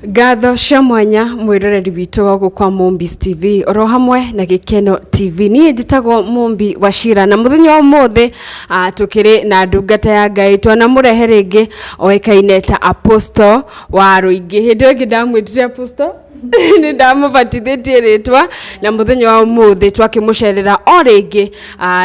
Gatho cia mwanya mwiroreri witu wa gukwa Mombis TV oro hamwe na Gikeno TV ni njitagwo Mombi Wachira na muthenya wa muthi tukiri na ndungata ya Ngai twana murehe ringi oikaine ta Apostle wa Ruingi hindu ingi ndamwitire Apostle ni ndamubatithitie ritwa na muthenya wa muthi twakimucerera o ringi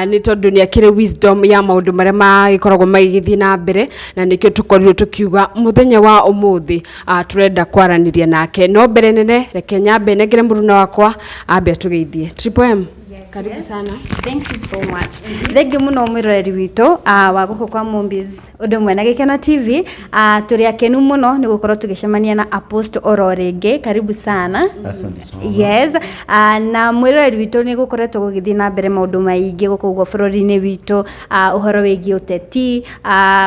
ni tondu ni akire wisdom ya maundu maria magikoragwo magithii na mbere na nikio tukorirwo tukiuga muthenya wa umuthi turenda kwaraniria nake no mbere nene reke nyambe negere muruna wakwa ambe atugeithie Triple M. Karibu sana. Thank you so much. Thenge muno mwiroreri witu wa guku kwa Mombis undu mwe na Gikeno TV turi akenu muno ni gukorwo tugicemania na Apostle ororingi. Karibu sana. Asante sana. Yes. Na mwiroreri witu ni gukoretwo gugithii na mbere maundu maingi guku gwa bururi-ini witu uhoro wigie uteti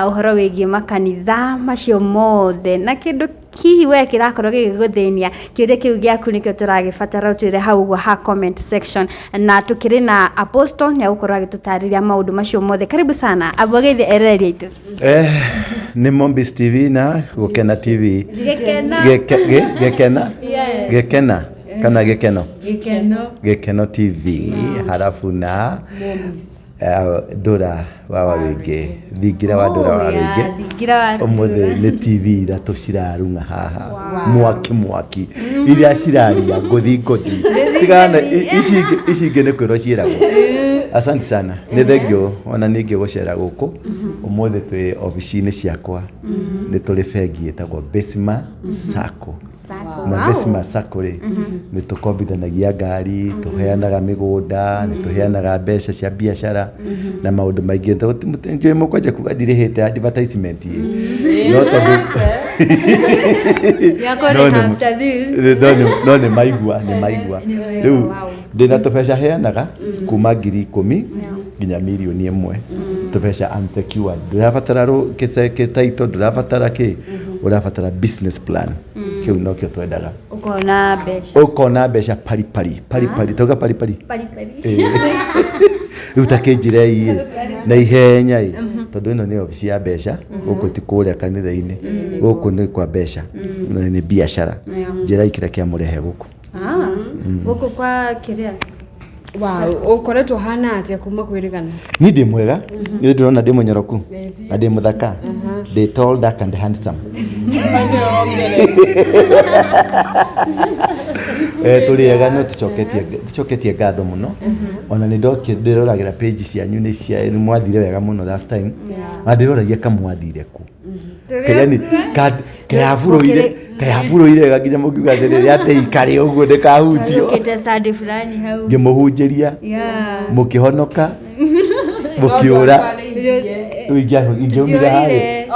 uhoro wigie makanitha macio mothe na kindu hihi we kirakorwo gigiguthenia kiuria kiu giaku nikio turagibatara utwire hau gwa ha comment section na tukiri na Apostle nya gukorwo agitutariria maundu macio mothe. Karibu sana abogeithi ereria itu ni Mombis TV na Gukena TV Gikena kana Gikeno TV halafu na Dora wa Waruingi thingira wa Dora wa Waruingi umuthi ni TV ira tucirarunga haha mwaki iria ciraria nguthi tigana ici ne kwiro ciiragwo. Asante sana ni thengio ona ningi gucera guku umuthi twi ofisi-ini ciakwa ni turi bengi etagwo Besima Sacco na Besima Sacco ni tukombithanagia ngari tuheanaga migunda ni tuheanaga mbeca cia biashara na maundu maingi njoi mukwaje kuga ndirihite advertisement no tondu no ni maigua riu ndina tubeca heanaga kuma 10,000 nginya milioni 1 tubeca unsecured ndurabatara kiseke title ndurabatara ki urabatara business plan kiu no kio twendaga ukona mbeca pari toga pari utakinjire na ihenya tondu ino ni ofisi ya mbeca guku ti kuria kanitha-ini guku ni kwa mbeca na ni biashara njira ikira kia murehe guku guku kwa kiria. Wow, ukoretwo hana atia kuma kwirigana? Ni ndi mwega, ni ndirona ndi munyoroku, na ndi muthaka, ndi tall, dark and handsome. Turiega no tucoketie ngatho muno ona ni ndiroragera page cianyu ni cia mwathire wega muno last time ndiroragĩa kamwathire ku kayani kayaburoire nginya mukiuga thiriri ate ikare uguo ndikahutio ukite sadi fulani hau ngimuhunjiria mukihonoka mukiura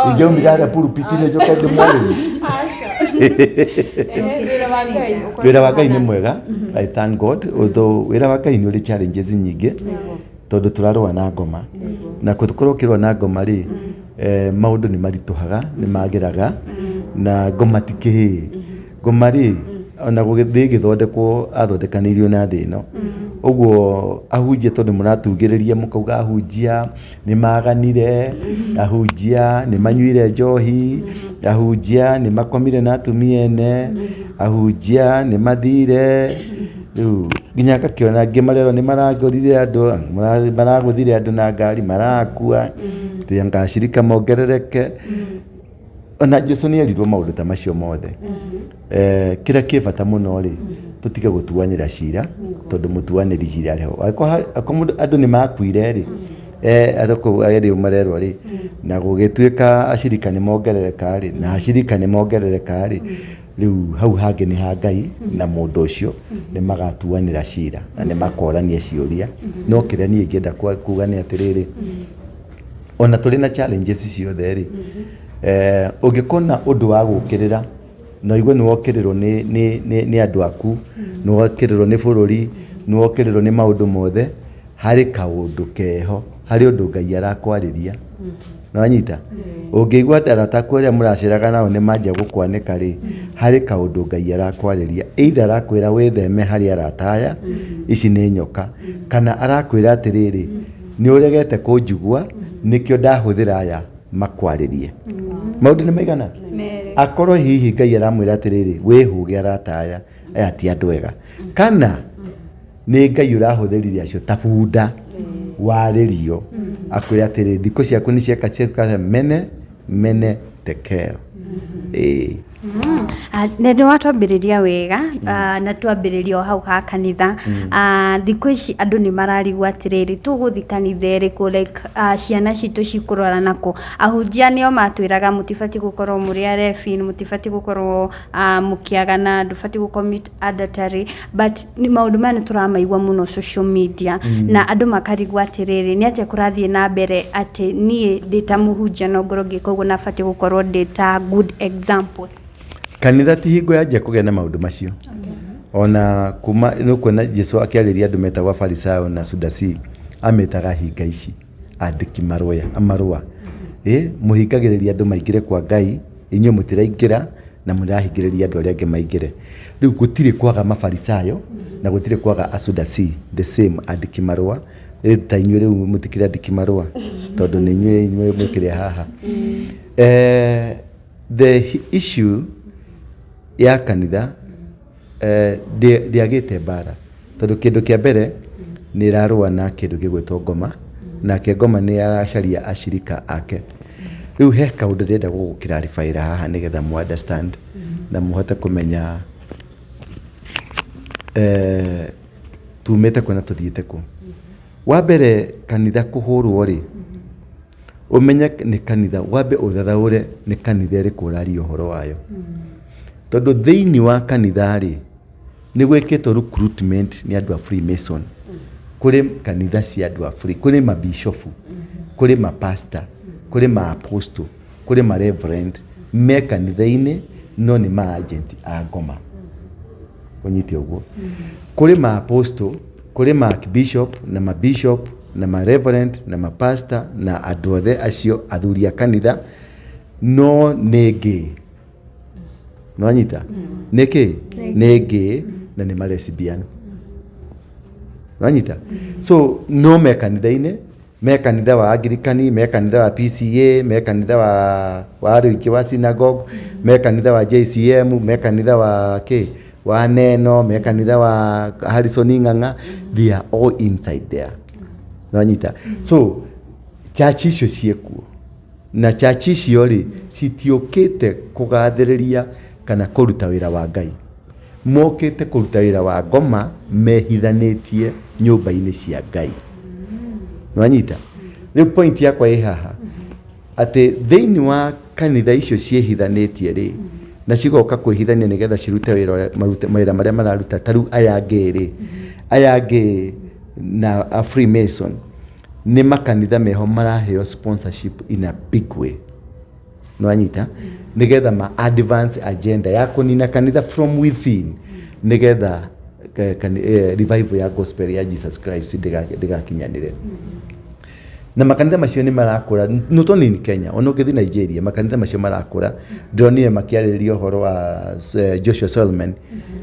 ingiumira pulpitini joka ndimwari wira wa Ngai ni mwega. I thank God although wira wa Ngai ni uri challenges nyingi tondu turarwa na ngoma na kutukorwo kirwa na ngoma ri maundu ni marituhaga ni magiraga na ngoma tikihi ngoma ri ona gugithii githondekwo athondekanirio na thino uguo ahunjia tondu muratugiriria mukauga ahunjia ni maganire ahunjia ni manyuire njohi ahunjia ni makomire na atumia ene ahunjia ni mathire riu nginya gakiona ngimarero ni maragorire andu maraguthire andu na ngari marakua tianga shirika mongerereke ona Jesu ni erirwo maundu ta macio mothe kira kibata muno ri tutige gutuanira cira tondu mutuaniri cira riho andu ni makuire ri atoko ayeri marerwa ri na gugituika ashirika ni mongerereka ri na ashirika ni mongerereka ri riu hau hangi ni ha Ngai na mundu ucio ni magatuanira cira na ni makorania ciuria no kiria ni ngienda kuga ni atiriri ona tuli na challenges ciothe ri ugikona undu wa gukirira no igwe ni wokirirwo ni andu aku ni wokirirwo ni bururi ni wokirirwo ni maundu mothe hari kaundu keho hari undu Ngai arakwariria no anyita ungigwa darata kwaria muraciraga nao ni manja gukwanika ri hari kaundu Ngai arakwariria either arakwira witheme hari arataya ici ni nyoka kana arakwira atiriri ni uregete kunjugwa nikio ndahuthira aya makwaririe maundu ni maigana akorwo hihi Ngai aramwira atiriri wihuge arataya aya ti andu ega kana ni Ngai urahutherire acio ta bunda waririo akwira atiriri thikũ ciaku ni cieka mene tekeo nä watwambĩrĩria wega na twambĩrĩria o hau ha kanitha thikũ ici andũ nĩ mararigwo atĩrĩrĩ tũgũthi kanitha ĩrĩkũ like ciana citũ cikũrwara nakũ ahunjia nĩo matwĩraga mũtibatiĩ gũkorwo mũrĩ arebi mũtibatiĩ gũkorwo mũkĩagana ndũbatiĩ gũcommit adultery but nĩ maũndũ maya nĩ tũramaigua mũno social media na andũ makarigwo atĩrĩrĩ nĩ atĩa kũrathiĩ na mbere atĩ niĩ ndĩ ta mũhunjia no ngorwo ngĩka ũguo na batiĩ gũkorwo ndĩ ta good example. Kanitha ti hingo yanjia kũgĩa na maũndũ macio. Ona kuma nĩ kuona Jesu akĩarĩria andũ metagwo Farisayo na Sadduci ametaga hinga ici andĩki marũa mũhingagĩrĩria andũ maingĩre kwa Ngai inyuĩ mũtiraingĩra na mũrahingĩrĩria andũ arĩa angĩ maingĩre. Rĩu gũtirĩ kwaga Mafarisayo na gũtirĩ kwaga Sadduci the same andĩki marũa ta inyuĩ rĩu mũtikĩrĩ andĩki marũa tondũ nĩ inyuĩ mwĩkĩre haha. The issue ya kanitha ndiagĩte mbara tondũ kĩndũ kĩa mbere nĩ irarũa na kĩndũ gĩgwĩtwo ngoma nake ngoma nĩ aracaria acirika ake. Rĩu he kaũndũ ndĩrenda gũgũkĩraribaĩra haha nĩgetha mu understand na mũhote kũmenya tumĩte kũ na tũthiĩte kũ. Wa mbere kanitha kũhũrwo rĩ ũmenye nĩ kanitha wambe ũthathaũre nĩ kanitha ĩrĩkũ ũraria ũhoro wayo. Tondũ thĩinĩ wa kanitha rĩ nĩ gwĩkĩtwo recruitment nĩ andũ a Freemason. Kũrĩ kanitha cia andũ a free, kũrĩ mabishofu, kũrĩ mapasta, kũrĩ maapostle, kũrĩ mareverend me kanitha-inĩ no nĩ maagent a ngoma. Ũnyite ũguo. Kũrĩ maapostle, kũrĩ maarchbishop na mabishop na mareverend na mapasta na andũ othe acio athuri a kanitha no nĩ ngĩ. Nwanyita nĩkĩ nĩ ngĩ na nĩ lesbian. Nwanyita so no me kanitha-inĩ me kanitha wa Anglikani me kanitha wa PCA me kanitha wa Arũiki wa synagogue me kanitha wa JCM me kanitha wa wa Neno me kanitha wa Harrison Ng'ang'a. They are all inside there. Nwanyita so church icio ciekuo na church icio rĩ citiũkĩte kũgathĩrĩria kana kũruta wĩra wa Ngai. Mokĩte kũruta wĩra wa ngoma mehithanĩtie nyũmba-inĩ cia Ngai. Nwanyita rĩu point yakwa ĩ haha atĩ thĩinĩ wa kanitha icio ciehithanĩtie rĩ na cigoka kwĩhithania nĩgetha cirute wĩra marĩa mararuta ta rĩu aya angĩ na a Freemason nĩ makanitha meho maraheo sponsorship in a big way. Nwanyita nĩgetha ma advance agenda ya kũnina kanitha from within nĩgetha revival ya gospel ya Jesus Christ ndĩgakinyanĩre. Na makanitha macio nĩ marakũra no to nini Kenya ona ũngĩthiĩ Nigeria makanitha macio marakũra. Ndĩronire makĩarĩrĩria ũhoro wa Joshua Solomon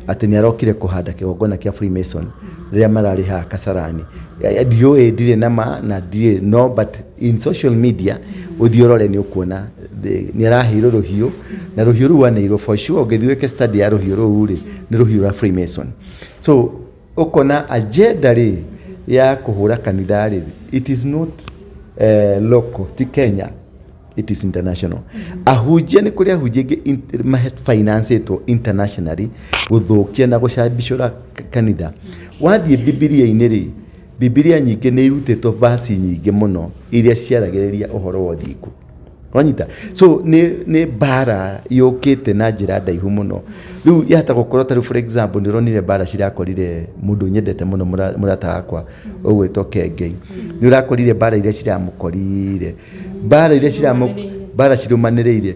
atĩ nĩ arokire kũhanda kĩgongona kĩa Freemason rĩrĩa mararĩ haha Kasarani. Ndiũĩ ndirĩ nama na ndirĩ no but in social media ũthiĩ ũrore nĩ ũkuona nĩ araheirwo rũhiũ na rũhiũ rũu aneirwo for sure. Ũngĩthiĩ wĩke study ya rũhiũ rũu rĩ nĩ rũhiũ rwa Freemason. So ũkona agenda rĩ ya kũhũra kanitha rĩ it is not local ti Kenya, it is international. Ahunjia nĩ kũrĩ ahunjia ingĩ financetwo internationally gũthũkia na gũcambicũra kanitha. Wathiĩ Bibilia-inĩ rĩ Bibilia nyingĩ nĩ irutĩtwo verse nyingĩ mũno iria ciaragĩrĩria ũhoro wa ũthingu. Wanyita so nĩ bara yũkĩte na njĩra ndaihu mũno. Rĩu yahota gũkorwo ta rĩu for example nĩ ũronire bara cirakorire mũndũ nyendete mũno mũrata wakwa ũgwĩtwo Kengei. Nĩ ũrakorire bara iria ciramũkorire bara cirumanĩrĩire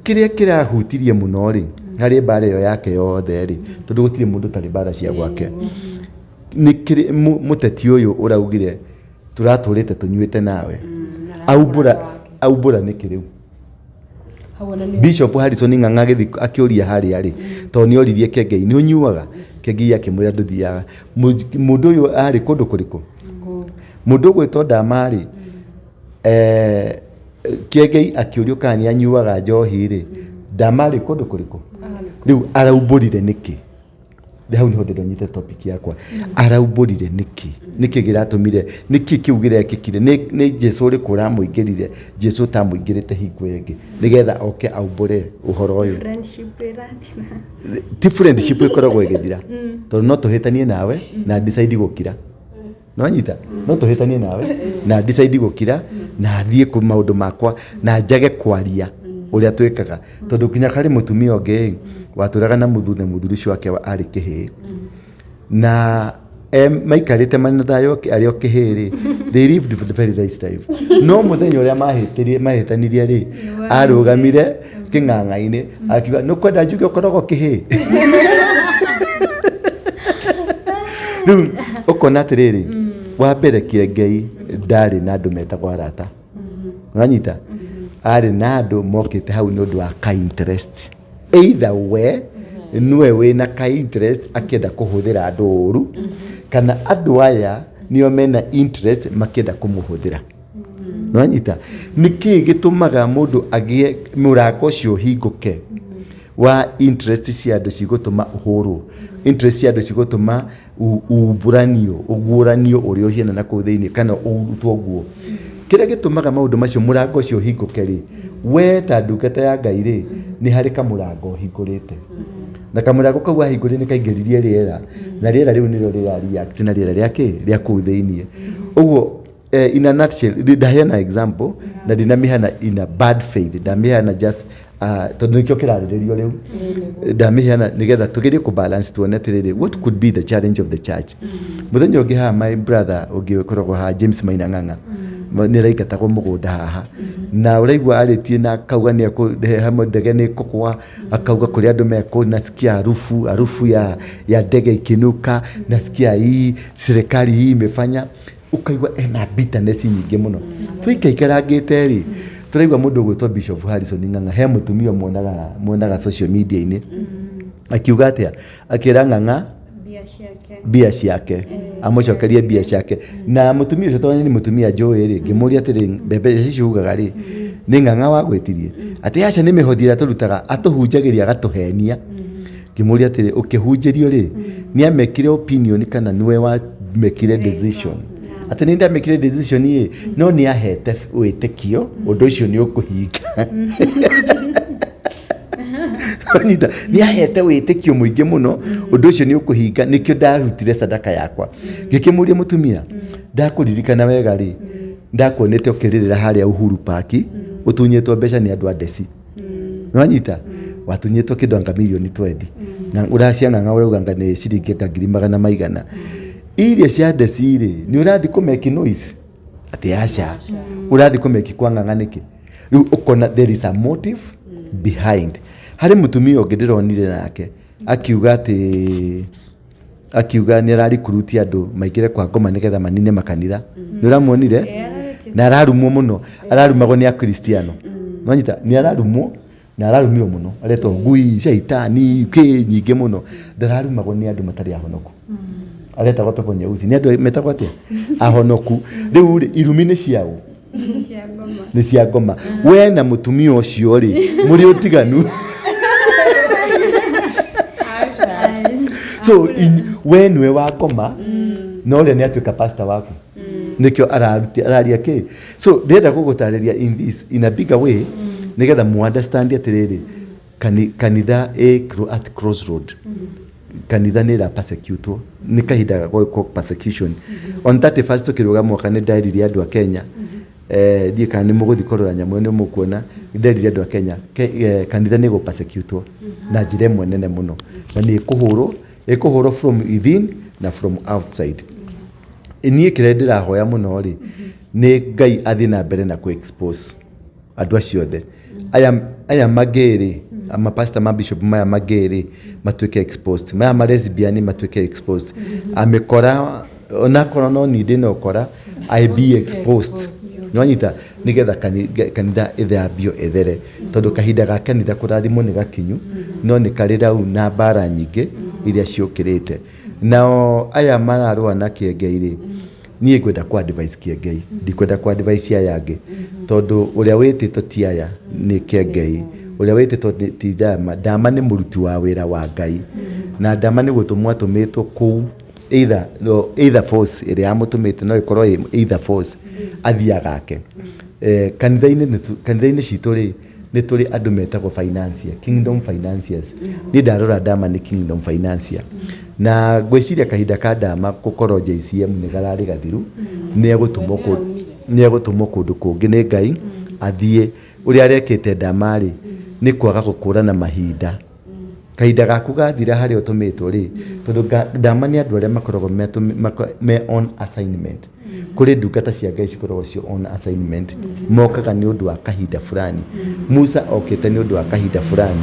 kĩrĩa kĩrahutirie mũno rĩ harĩ bara ĩyo yake yothe rĩ tondũ gũtirĩ mũndũ tarĩ bara cia gwake. Nĩ kĩrĩ mũteti ũyũ ũraugire turatũrĩte tunyuĩte nawe aubũra nĩ kĩrĩu. Bishop Harrison Ng'ang'a gĩthi akĩũria harĩa rĩ tondũ nĩ oririe Kengei nĩ ũnyuaga. Kengei akĩmwĩra ndũthiaga. Mũndũ ũyũ arĩ kũndũ kũrĩkũ? Mũndũ ũgwĩtwo Ndama rĩ Kengei akĩũrio kana nĩ anyuaga njohi rĩ ndamari kundu kuriku riu araumburire niki hau niho ndonyite topic yakwa araumburire niki giratumire niki kiugire kikire ni Jesu ri kura muingirire Jesu ta muingirite hingo yengi nigetha oke aumbure uhoro uyu ti friendship ikoragwo igithira tondu no tuhitanie nawe na decide gukira no nyita no tuhitanie nawe na decide gukira na thie ku maundu makwa na njage kwaria uria twikaga tondu kinya kari mutumia onge waturaga na muthuri cio wake ari kihi na maikarite manina thayo ari okihiri they lived the very nice life no muthenya uria mahitanirie ri arugamire king'ang'a-ini akiuga nukwenda njuge ukoragwo kihi riu ukona atiriri wa mbere Kiengei ndari na andu metagwo arata uranyita ari na andu mokite hau ni undu wa ka interest either we niwe wina ka interest akienda kuhuthira andu uru kana andu aya nio mena interest makienda kumuhuthira uranyita niki gitumaga mundu agie murako cio hinguke wa interest cia andu cigutuma uhuru interest cia andu cigutuma uburanio uguranio uri uhiana na ku thiini kana urutwo guo kire gitumaga maundu macio murango cio hinguke ri we ta ndungata ya Ngai ri ni hari kamurango hingurite na kamurango kau ahingurite ni kaingiririe riera na riera riu niro react na riera riake ria ku thiini uguo in a nutshell ndahena example na dinamihana in a bad faith ndamihana just tondu nikio kiraririo riu ndamihana nigetha tugerie ku balance tuone tiriri what could be the challenge of the church muthenya ungi ha my brother ungi koragwo ha James Maina Ng'ang'a ni raigatagwo mugunda haha na uraigwa aritie na akauga ni hamwe ndege ni kukwa akauga kuri andu meko nasikia harufu ya ndege ikinuka nasikia hii serikali hii imefanya ukaigwa ena bitterness nyingi muno twikaikarangite ri turaigwa mundu gwitwa Bishop Harrison Ng'ang'a he mutumia muonaga social media ini akiuga atia akira Ng'ang'a bia ciake amucokerie bia ciake na mutumia ucio tonye ni mutumia njoi ri ngimuria atiri mbembe ici ugaga ri ni Ng'ang'a wa gwetirie ati aca ni mihothira turutaga atuhunjagiria agatuhenia ngimuria atiri ukihunjirio ri ni amekire opinion kana niwe wa mekire decision ati ni nda mekire decision ye no ni ahete witikio undu ucio ni ukuhinga Anita ni ahete witikio muingi muno undu ucio ni ukuhinga nikio ndarutire sadaka yakwa ngikimuria mutumia ndakuririkana wega ri ndakuonete ukiririra haria Uhuru Park utunyetwo mbeca ni andu a Desi nwanyita watunyetwo kidonga milioni 20 na uracia Ng'ang'a urauga ni ciringi 200,000 iria cia Desi ri ni urathi kumeki noise ati aca urathi kumeki kwa Ng'ang'a niki riu ukona there is a motive behind hari mutumia ungi ndironire nake akiuga ni arari kuruti andu maigire kwa ngoma nigetha manine makanitha ni uramuonire na ararumwo muno ararumagwo ni a Kristiano nwanyita ni ararumwo na ararumiro muno areto ngui shaitani nyingi muno ndararumagwo ni andu matari ahonoku aretagwo pepo nyeusi ni andu metagwo atia ahonoku riu irumi ni ciao ni cia ngoma we na mutumia ucio ri muri utiganu so we niwe wa ngoma no ria ni atuika pastor waku nikio araria ki so ndenda gugutariria in a bigger way nigetha mu understand atiriri kanitha at crossroad kanitha ni ra persecute ni kahinda go persecution on 31st tukiruga mwaka ni ndairirie andu a Kenya die kana muguthi korora nyamu ni mukuona ndairirie andu a Kenya kanitha ni go persecute na njire mwenene muno na ni ikuhuro from within na from outside nie kire ndirahoya muno ri ni Ngai athi na mbere na ku expose andu acio the aya mageri ama pastor ma bishop maya mageri matuike exposed maya ma lesbian matuike exposed amekora onakora no ni ndino kora I be exposed nwanyita nigetha kanitha ithambio ethere tondu kahinda ga kanitha kurathimo ni gakinyu no ni karira u na bara nyingi iria ciukirite nao aya mararua na Kiengei ri nie ngwenda kwa advice Kiengei ndikwenda kwa advice aya yangi tondu uria witito ti aya ni Kiengei uria wetitwo ti Dama. Dama ni muruti wa wira wa Ngai na Dama ni gutumwa tumitwo ku either force iria amutumite no ikorwo either force athiaga ake kanitha-ini citu ri ni turi andu metagwo financier, kingdom financiers. Ni ndarora Dama ni kingdom financier na gwiciria kahinda ka Dama gukorwo JCM ni garari gathiru ni egutumwo kundu kungi ni Ngai athie. Uria arekete Dama ri ni kwaga gukurana mahinda. Kahinda gaku gathira hari utumitwo ri tondu Dama ni andu aria makoragwo me on assignment. Kuri ndungata cia Ngai cikoragwo cio on assignment, mokaga ni undu wa kahinda fulani. Musa okete ni undu wa kahinda fulani,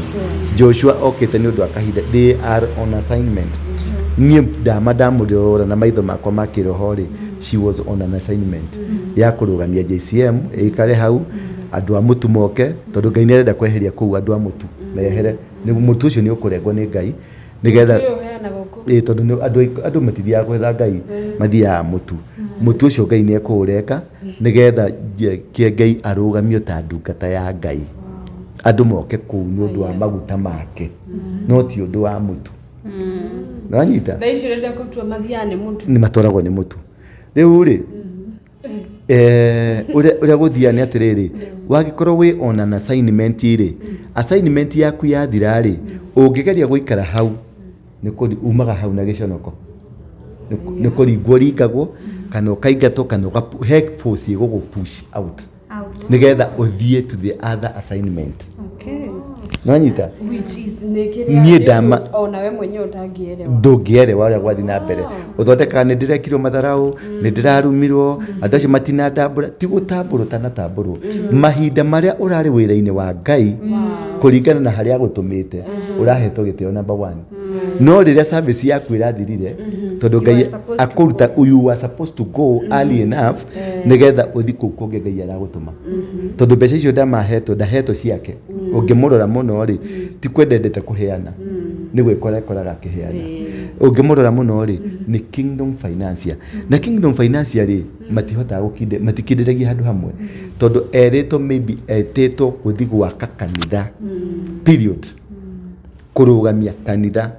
Joshua okete ni undu wa kahinda. They are on assignment. Ni Dama ndamuriora na maitho makwa makiroho ri, she was on an assignment ya kurugamia JCM ikare hau andu a mutu moke, tondu Ngai ni arenda kweheria kuu andu a mutu mehere. Ni mutu ucio ni ukurengwo ni Ngai nigetha tondu andu matithiaga gwetha Ngai, mathiaga mutu. Mutu ucio Ngai ni ekurenga nigetha Ngai arugamio ta ndungata ya Ngai, andu moke kuu ni undu wa maguta make, no ti undu wa mutu. Nanyita thaici renda kutua mathiane mutu ni matwaragwo ni mutu. Riu ri uria guthiani atiriri wagikorwo wi on an assignment ri, assignment yaku yathira ri, ungigeria guikara hau ni kuri umaga hau na giconoko, ni kuri ringagwo kana ukaingatwo kana he force igugu push out nigetha uthie to the other assignment. Okay. Nanyita which is nikiria Dama ona we mwenyewe utangierewa ndungierewa uria gwathi na mbere uthondeka ni ndirekirwo matharau ni ndirarumirwo andu acio matinandambura ti gutamburu tanatamburu mahinda maria urari wira-ini wa Ngai kuringana na haria gutumite urahetwo gitio number 1 no riria service yaku irathirire tondu Ngai akuruta you are supposed to go early enough nigetha uthi kuu kungi Ngai aragutuma tondu mbeca icio ndahetwo ciake ungimurora muno ri ti kwendete kuheana ni gwikoraga akiheana. Ungimurora muno ri ni kingdom financier na kingdom financier ri matihota matikindiragia handu hamwe tondu erito maybe etito kuthi gwaka kanitha period, kurugamia kanitha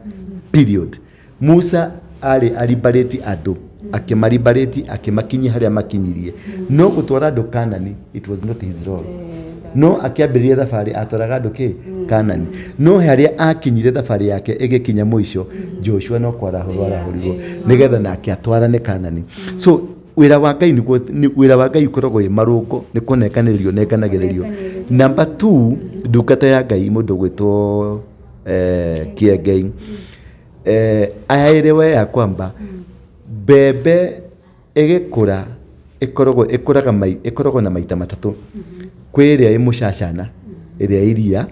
period. Musa alibareti andu akimaribareti akimakinyia haria makinyirie no gutwara andu Kanani, it was not his role. No akiambiriria thabari atwaraga andu Kanani, no haria akinyire thabari yake igikinya muico Joshua no kwarahurwo nigetha nake atwarane Kanani. So wira wa Ngai ni wira wa Ngai ukoragwo i marungo ni kunekanirio nekanagiririo. Number 2 ndungata ya Ngai mundu gwitwo Kiengei ayaerewe ya kwamba bebe igikura ikoragwo na maita matatu. Kwi iria i mucacana iria iria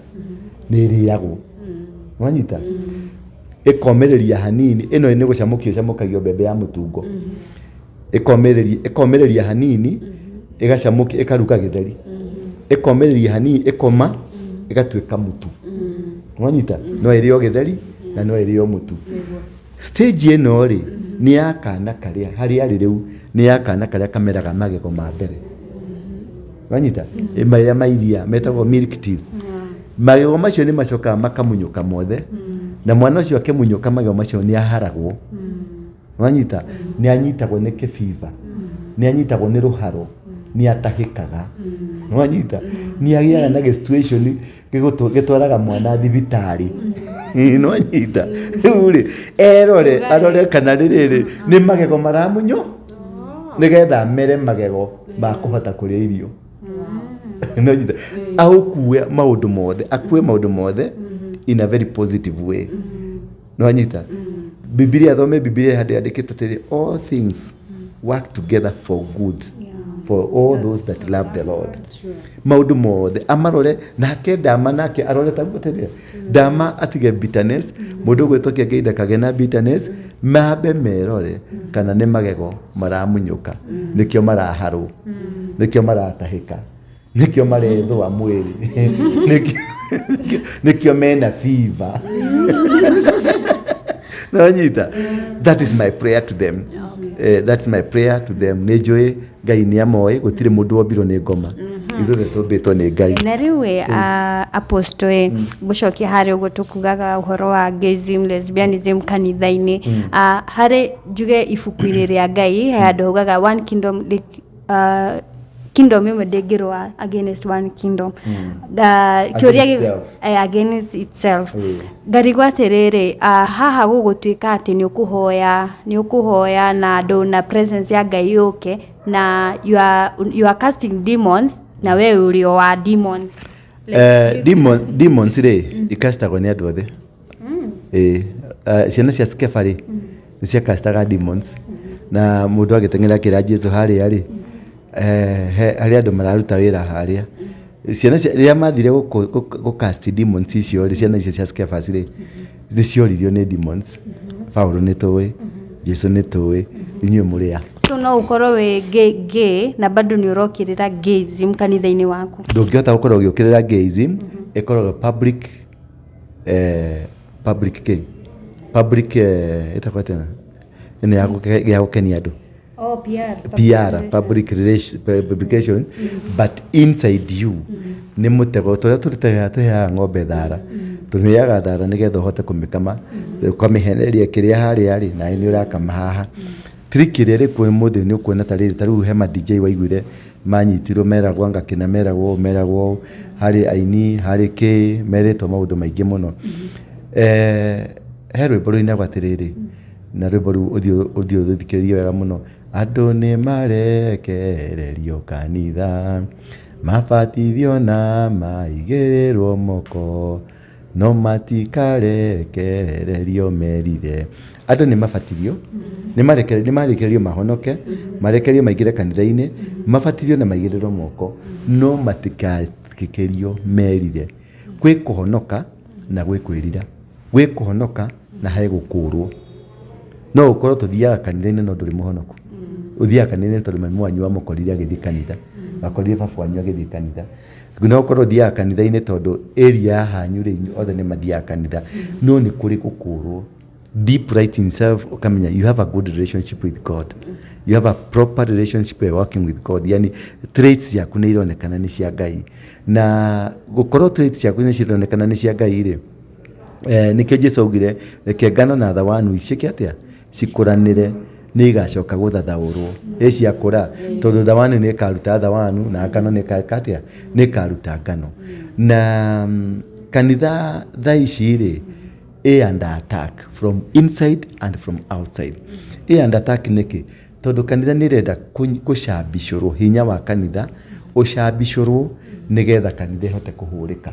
ni iriagwo wanyita ikomereria hanini ino ni gucamukio bebe ya mutungo ikomereria hanini igacamukia ikaruka githeri ikomereria hanini ikoma igatuika mutu wanyita no irio githeri na no irio mutu. Stage ino ri ni yakana karia hari ari riu ni yakana karia kameraga magego ma mbere wanyita imaira mairia metagwo milk teeth. Magego macio ni macoka makamunyuka mothe na mwana ucio akimunyuka magego macio ni aharagwo wanyita ni anyitagwo ni kifiva ni anyitagwo ni ruharo ni atahikaga wanyita ni agiaga na situation gitwaraga mwana thibitari no wanyita uri arore kana riri ni magego maramunyo nigetha mere magego ma kuhota kuria irio no wanyita akue maundu mothe in a very positive way no wanyita Biblia hadi andikite all things work together for good for all those that love the Lord. Maundu mothe amarore nake Dama nake arore taguteria Dama atige bitterness mundu gwetwo Kiengei kagena bitterness mabe merore kana ne magego maramunyuka nikio maraharu nikio maratahika nikio marethwa mwiri nikio mena fever. No nyita, that is my prayer to them. That's my prayer to them. Nejoe Ngai ni amoe gutire mundu obiro ni ngoma ithuothe tumbitwo nĩ Ngai. Na rĩu apostle gucokia harĩ ũguo tukugaga ũhoro wa gayism, lesbianism kanitha-inĩ, harĩ njuge ibuku-inĩ rĩa Ngai handũ hugaga one kingdom, kingdom imwe ndĩngĩrũa against one kingdom, kĩũria against itself. Ngarigwo atĩrĩrĩ, haha gũgũtuĩka atĩ nĩ ũkũhoya na andũ na presence ya Ngai yũke na you are casting demons na wewe uri wa demons. Demons ikastagwo nĩ andũ othe. Ciana cia Skefa nĩ ciakastaga demons, na mũndũ agĩteng'era kĩra Jesu harĩa harĩa andũ mararuta wĩra harĩa. Ciana rĩrĩa mathire gũcast demons icio ciana icio cia Skefa nĩ cioririo nĩ demons. Paulo nĩ tũĩ, Jesu nĩ tũĩ, inyuĩ mũrĩa. So no ukorwo wĩ gay na bado nĩ ũrokĩrĩra gayism kanitha-inĩ waku. Ndũngĩhota gũkorwo ũgĩũkĩrĩra gayism, ĩkoragwo public ĩtakwo atĩa ĩno ya gũkenia andũ. PR, public relations, publication, but inside you nĩ mũtego tũrĩa tũheaga ng'ombe thara. Tũheaga thara nĩgetha ũhote kũmĩkama, ũkamĩheneria kĩrĩa harĩa na nĩ ũrakama haha. Trick ĩrĩa ĩrĩ kuo mũthĩ nĩ ũkuona ta rĩu he ma DJ waiguire manyitirwo meragwo ngakena meragwo harĩ aini harĩ meretwo maũndũ maingĩ mũno. He rwĩmbo rũinagwo atĩrĩrĩ, na rwĩmbo rũu ũthiũ rũthikĩrĩrio wega mũno. Andũ nĩ marekererio kanitha, mabatithio na maigĩrĩrwo moko, no matikarekererio merire. Andũ nĩ mabatithio, nĩ marekererio mahonoke, marekererio maigĩre kanitha-inĩ, mabatithio na maigĩrĩrwo moko, no matikarekererio merire. Gwĩ kũhonoka na gwĩ kwĩrira, gwĩ kũhonoka na he gũkũrwo. No ũkorwo tũthiaga kanitha-inĩ no ndũrĩ mũhonoku. Ũthiaga kanitha-inĩ tondũ mami wanyu wamũkorire agĩthiĩ kanitha, wakorire baba wanyu agĩthiĩ kanitha. No ũkorwo ũthiaga kanitha-inĩ tondũ area hanyu othe nĩ mathiaga kanitha, no nĩ kũrĩ gũkũrwo. Deep right in self, ukamenya you have a good relationship with God. You have a proper relationship working with God. Yani traits ciaku nĩ ironekana nĩ cia Ngai. Na gũkorwo traits ciaku nĩ cironekana nĩ cia Ngai rĩ, nĩkĩo Jesũ augire reke ngano na thawanu icike atĩa cikũranĩre nĩ igacoka gũthathaũrwo. Ciakũra tondũ thawanu nĩ ĩkaruta thawanu na ngano nĩ ĩkaruta nĩ ĩkaruta ngano. Na kanitha thaa ici rĩ under attack from inside and from outside. Under attack nĩkĩ? Tondũ kanitha nĩ ĩrenda gũcambicũrwo, hinya wa kanitha ũcambicũrwo nĩgetha kanitha ĩhote kũhũrĩka.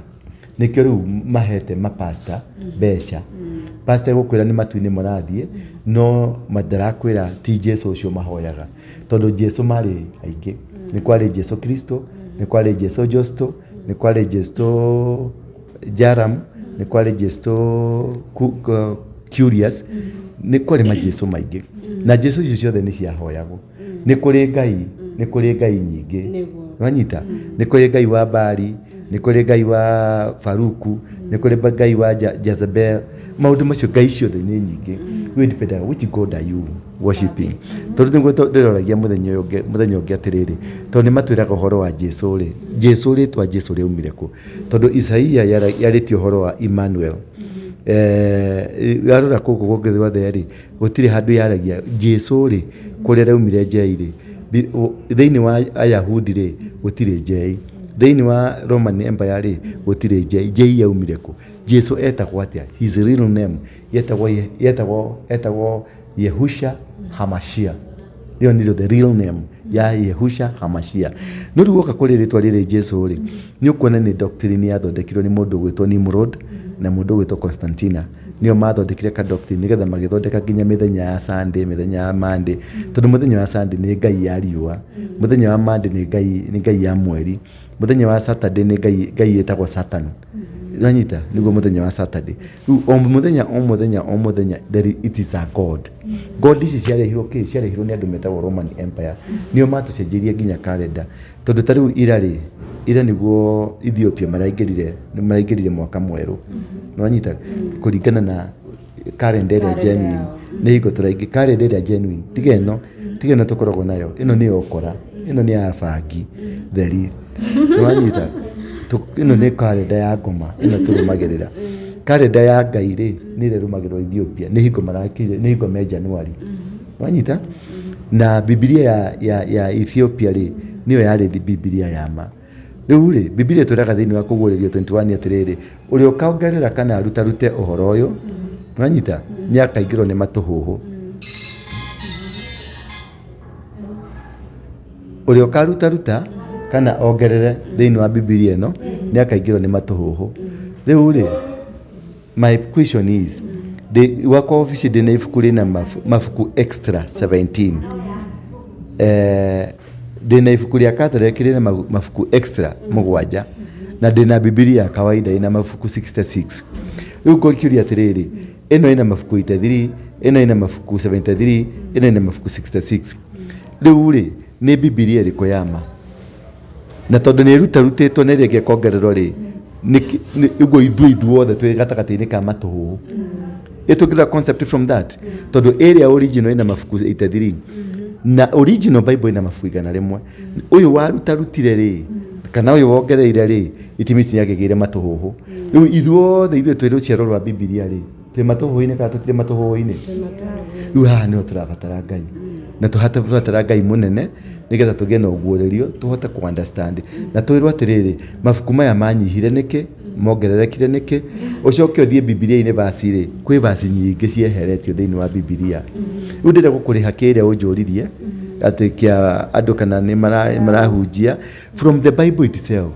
Nĩkĩo rĩu mahete mapasta mbeca. Pastor gũkwĩra nĩ matu-inĩ mũrathiĩ, no mandarakwĩra ti Jesu ũcio mahoyaga. Tondũ Jesu marĩ aingĩ. Nĩ kwarĩ Jesu Kristo, nĩ kwarĩ Jesu Justo, nĩ kwarĩ Jesu Jaram, nĩ kwarĩ Jesu Curious, nĩ kwarĩ majesu maingĩ. Na Jesu icio ciothe nĩ ciahoyagwo. Nĩ kũrĩ Ngai nyingĩ. Wanyita? Nĩ kũrĩ Ngai wa Bari, nĩ kũrĩ Ngai wa Faruku, nĩ kũrĩ Ngai wa Jezebel. Maũndũ macio Ngai ciothe nĩ nyingĩ. We depend on which God are you worshiping. Tondũ nĩguo ndĩroragia mũthenya ũngĩ atĩrĩrĩ, tondũ nĩ matwĩraga ũhoro wa Jesu rĩ. Jesu rĩtwa Jesu rĩaumire kũ? Tondũ Isaia yarĩtie ũhoro wa Emmanuel. Yarora kũkũ gũkũ guothe rĩ, gũtirĩ handũ yaragia Jesu rĩ kũrĩa raumire njei rĩ. Thĩinĩ wa Ayahudi rĩ gũtirĩ njei. Thĩinĩ wa Roman Empire rĩ gũtirĩ njei. Njei yaumire kũ? Jesu etagwo atĩa? His real name etagwo Yehusha Hamashia. Hiyo ndio the real name ya Yehusha Hamashia. No rĩu ũka kũrĩ rĩtwa rĩrĩ Jesu rĩ, nĩ ũkuona nĩ doctrine yathondekirwo nĩ mũndũ gwĩtwo Nimrod na mũndũ gwĩtwo Constantina. Nĩo mathondekire ka doctrine nĩgetha magĩthondeka nginya mĩthenya ya Sunday, mĩthenya ya Monday. Tondũ mũthenya wa Sunday nĩ Ngai ya riũa, mũthenya wa Monday nĩ Ngai ya mweri, mũthenya wa Saturday nĩ Ngai yetagwo Satan. Nanyita nĩguo mũthenya wa Saturday. O mũthenya it is a God. God ici ciarehirwo nĩ andũ metagwo Roman Empire. Nĩo matũcenjirie nginya calendar. Tondũ ta rĩu ira nĩguo Ethiopia maraingĩrire mwaka mwerũ. Nanyita kũringana na calendar ĩrĩa genuine. Nĩ hingo tũraingĩ calendar ĩrĩa genuine. Tiga ĩno tũkoragwo nayo. Ĩno nĩ okora. Ĩno nĩ ya bangi theri. Nwanyita ino nä karenda ya ngoma ino tå rå magä rä ra karenda ya Ngai rä nä rä rå magä rwo Ethiopia nä hingo marakire nä hingo me Januari wanyita na Biblia ya Ethiopia rä nä yo yarä Biblia ya ma rä u rä Biblia twä raga thä inä wa kå guå rä rio 21 atä rä rä å rä a å kaongerera kana arutarute å horo å yå wanyita nä akaingä rwo nä matå hå hå å rä a å karutaruta kana ongerere thĩinĩ wa Biblia ĩno nĩ akaingĩrwo nĩ matũhũhũ rĩu rĩ my question is wakwa office ndĩna ibuku rĩna mabuku extra 17 ndĩna ibuku rĩa Catholic rĩna mabuku extra 7 na ndĩna Biblia ya kawaida ĩna mabuku 66 rĩu ngũkĩũria atĩrĩrĩ ĩno ĩna mabuku 83 ĩno ĩna mabuku 73 ĩno ĩna mabuku 66 rĩu rĩ nĩ Biblia ĩrĩkũ yama na tondu nä rutarutĩtwo nä rĩngĩ kongererwo rĩ ũguo ithuothe twĩ gatagatĩ-inĩ ka matũhũhũ ĩtũngĩra concept from that tondu area original ĩna mabuku 83 na original Bible ĩna mabuku 100 ũyũ warutarutire rĩ kana ũyũ wongereire rĩ itimisi yagĩgĩire matũhũhũ rĩu ithuothe twĩ rũciaro rwa Biblia rĩ twĩ matũhũhũ-inĩ kana tũtirĩ matũhũhũ-inĩ rĩu haha nĩho tũrabatara Ngai na tũhatara Ngai mũnene nigetha tũgĩe na ũguũrĩrio tũhote ku understand na twĩrwo atĩrĩrĩ mabuku maya manyihire nĩkĩ mongererekire nĩkĩ ũcoke ũthiĩ Biblia-inĩ vaci rĩ kwĩ vaci nyingĩ cieheretio thĩinĩ wa Biblia rĩu ndĩrenda gũkũrĩha kĩrĩa ũnjũririe atĩ kĩa andũ kana nĩ marahunjia from the Bible itself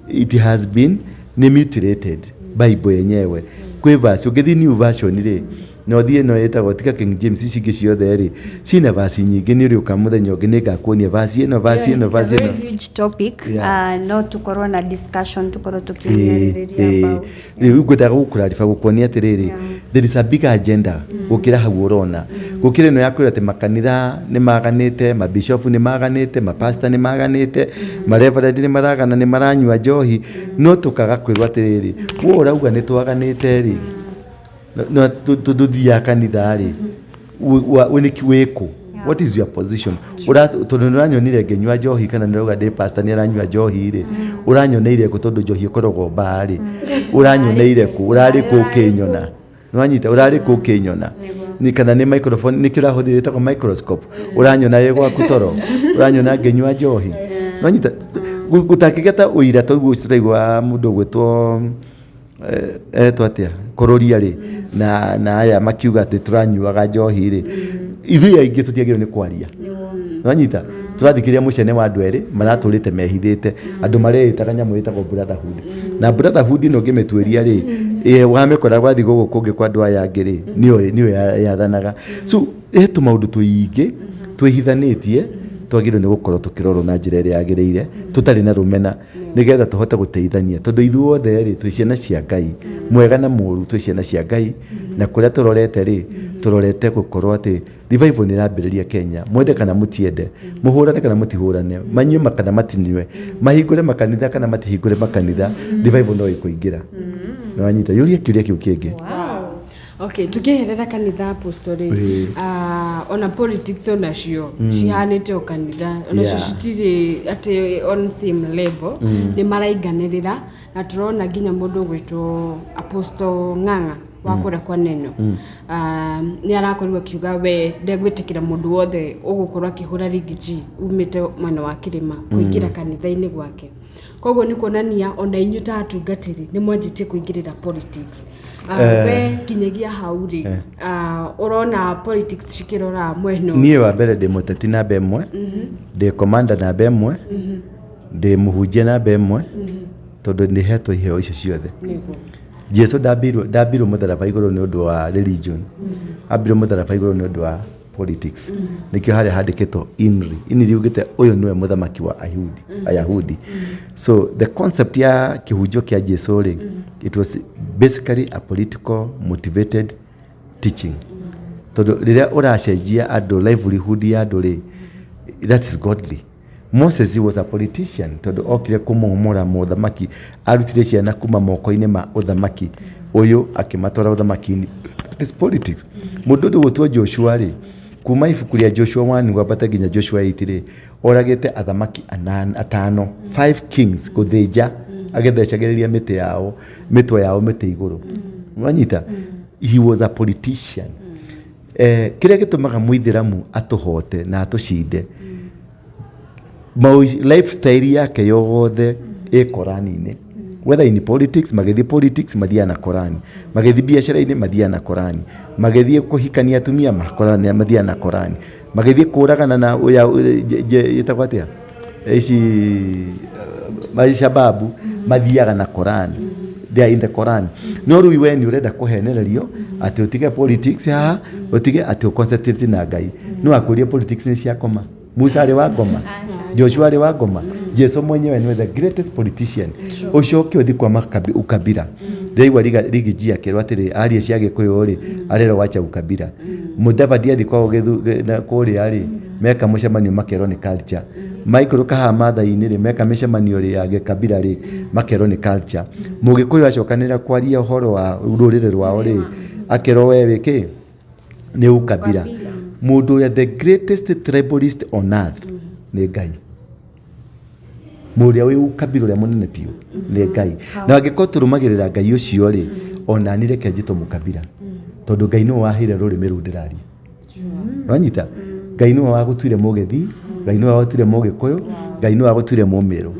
it has been mutilated Bible yenyewe kwĩ vaci ũngĩthiĩ new version rĩ no thiĩ no yetagwo tika King James ici ingĩ ciothe rĩ cina vaci nyingĩ nĩ ũrĩũka mũthenya ũngĩ nĩ ngakuonia vaci ĩno vaci ĩno vaci ĩno huge topic no tukorwo na discussion tukorwo tukĩarĩrĩria about rĩu ngwendaga gũkũrariba gũkuonia atĩrĩrĩ there is a big agenda gũkĩra hau ũrona gũkĩra ĩno ya kwĩra atĩ makanitha nĩ maganĩte mabishop nĩ maganĩte mapastor nĩ maganĩte mareverend nĩ maragana nĩ maranyua njohi no tũkaga kwĩrwo atĩrĩrĩ wo ũrauga nĩ twaganĩte rĩ no tududhia kanitha rĩ weniki wĩkũ what is your position tondu nĩũranyonire ngĩnyua njohi kana nĩrauga ndĩ pastor nĩ aranyua njohi rĩ ũranyoneire kũ tondu njohi ĩkoragwo mbaa rĩ ũranyoneire kũ ũrarĩ kũ ũkĩnyona nĩwanyita ũrarĩ kũ ũkĩnyona ni kana nĩ microphone nĩ kĩrahũthĩrĩte kwa microscope ũranyona wĩ gwaku toro ũranyona ngĩnyua njohi nĩwanyita gũtakĩgeta ũira toguo tũraigua mũndũ gwĩtwo etwatia kororia rĩ na aya makiuga atĩ tũranyuaga njohi rĩ ithuĩ aingĩ tũtiagĩrĩirwo nĩ kwaria wanyita tũrathikĩrĩria mũcene wa andũ erĩ maratũrĩte mehithĩte andũ mareĩtaga nyamũ ĩtagwo brotherhood na brotherhood ĩno ngĩmĩtuĩria rĩ wamĩkora gwathi gũkũ kũngĩ kwa andũ aya angĩ rĩ nĩyo yathanaga so tũmaũndũ tũingĩ twĩhithanĩtie twagĩrĩirwo nĩ gũkorwo tũkĩrorwo na njĩra ĩrĩa yagĩrĩire tũtarĩ na rũmena nĩgetha tũhote gũteithania tondũ ithuothe rĩ twĩ ciana cia Ngai mwega na mũũru twĩ ciana cia Ngai na kũrĩa tũrorete rĩ tũrorete gũkorwo atĩ revival nĩ ĩrambĩrĩria Kenya mwende kana mũtiende mũhũrane kana mũtihũrane manyue kana matinyue mahingũre makanitha kana matihingũre makanitha revival no ĩkũingĩra nĩ wanyita yũria kĩũria kĩu kĩngĩ okay tukiherera kanitha apostoli ona politics onacio cihanĩte o kanitha onacio citirĩ atĩ on same level nĩ maraiganĩrĩra na tũrona nginya mũndũ gwĩtwo Apostle Ng'ang'a wa kũrĩa kwa neno nĩ arakorirwo akiuga we ndegwĩtĩkĩra mũndũ wothe ũgũkorwo akĩhũra rigiji umĩte mwena wa kĩrĩma kũingĩra kanitha-inĩ gwake koguo nĩ kuonania ona inyuĩ ta atungatĩri nĩ mwanjĩtie kũingĩrĩra politics we kinyagia hau rĩ ũrona politics cikĩrora mwena niĩ wa mbere ndĩ mũteti namba ĩmwe ndĩ commander namba ĩmwe ndĩ mũhunjia namba ĩmwe tondũ nĩ hetwo iheo icio ciothe Jesu ndambirwo mũtharaba igũrũ nĩ ũndũ wa religion ambirwo mũtharaba igũrũ nĩ ũndũ wa politics nikio harĩa handĩkĩtwo inri ugĩte ũyũ nĩwe mũthamaki wa Ayahudi so the concept ya kĩhunjio kĩa Jesu rĩ it was basically a political motivated teaching tondũ rĩrĩa ũracenjia andũ livelihood ya andũ rĩ that is godly Moses was a politician tondũ okire kũmũmũra mũthamaki arutire ciana kuma moko-inĩ ma ũthamaki ũyũ akĩmatwara ũthamaki-inĩ that is politics mũndũ ũyũ gwĩtwo Joshua rĩ kuma ibuku rĩa Joshua 1 ngwambata nginya Joshua 8 rĩ oragĩte athamaki 5 kings gũthĩnja agethecagĩrĩria mĩtwe yao mĩtĩ igũrũ mwanyita he was a politician kĩrĩa gĩtũmaga mũithĩramu atũhote na atũcinde lifestyle yake yothe Korani-inĩ whether in politics magĩthiĩ politics mathiaga na Korani magĩthiĩ biacara-inĩ mathiaga na Korani magĩthiĩ kũhikania atumia mathiaga na Korani magĩthiĩ kũragana na yetagwo atĩa shababu mathiaga na Korani they are in the Quran no rĩu we nĩ ũrenda kũhenererio atĩ ũtige politics haha ũtige atĩ ũconcentrate na Ngai no akũrie politics nĩ cia koma Musa arĩ wa ngoma Joshua arĩ wa ngoma Jesu mwenyewe nĩ the greatest politician ucoke uthi kwa ukabira ndaigua rigiji akĩrwo atĩrĩ aria cia Gĩkũyũ rĩ arero wacha ukabira Mudavadi athi kwao kũrĩa rĩ meka mũcemanio makerwo nĩ culture Michael kaha matha-inĩ rĩ meka mĩcemanio rĩ ya Gĩkabira rĩ makerwo nĩ culture Mũgĩkũyũ acokanĩra kwaria ũhoro wa rũrĩrĩ rwao rĩ akerwo we wĩkĩ nĩ ukabira mũndũ ũrĩa the greatest tribalist on earth nĩ Ngai mũrĩa wĩ ukabira ũrĩa mũnene biũ nĩ Ngai na angĩkorwo tũrũmagĩrĩra Ngai ũcio rĩ ona nĩ reke njĩtwo mũkabira tondũ Ngai nĩ wahire rũrĩmĩ rũu ndĩraria wanyita Ngai nĩ wagũtuire mũgethi Ngai nĩ wagũtuire Mũgĩkũyũ Ngai nĩ wagũtuire Mũmĩrũ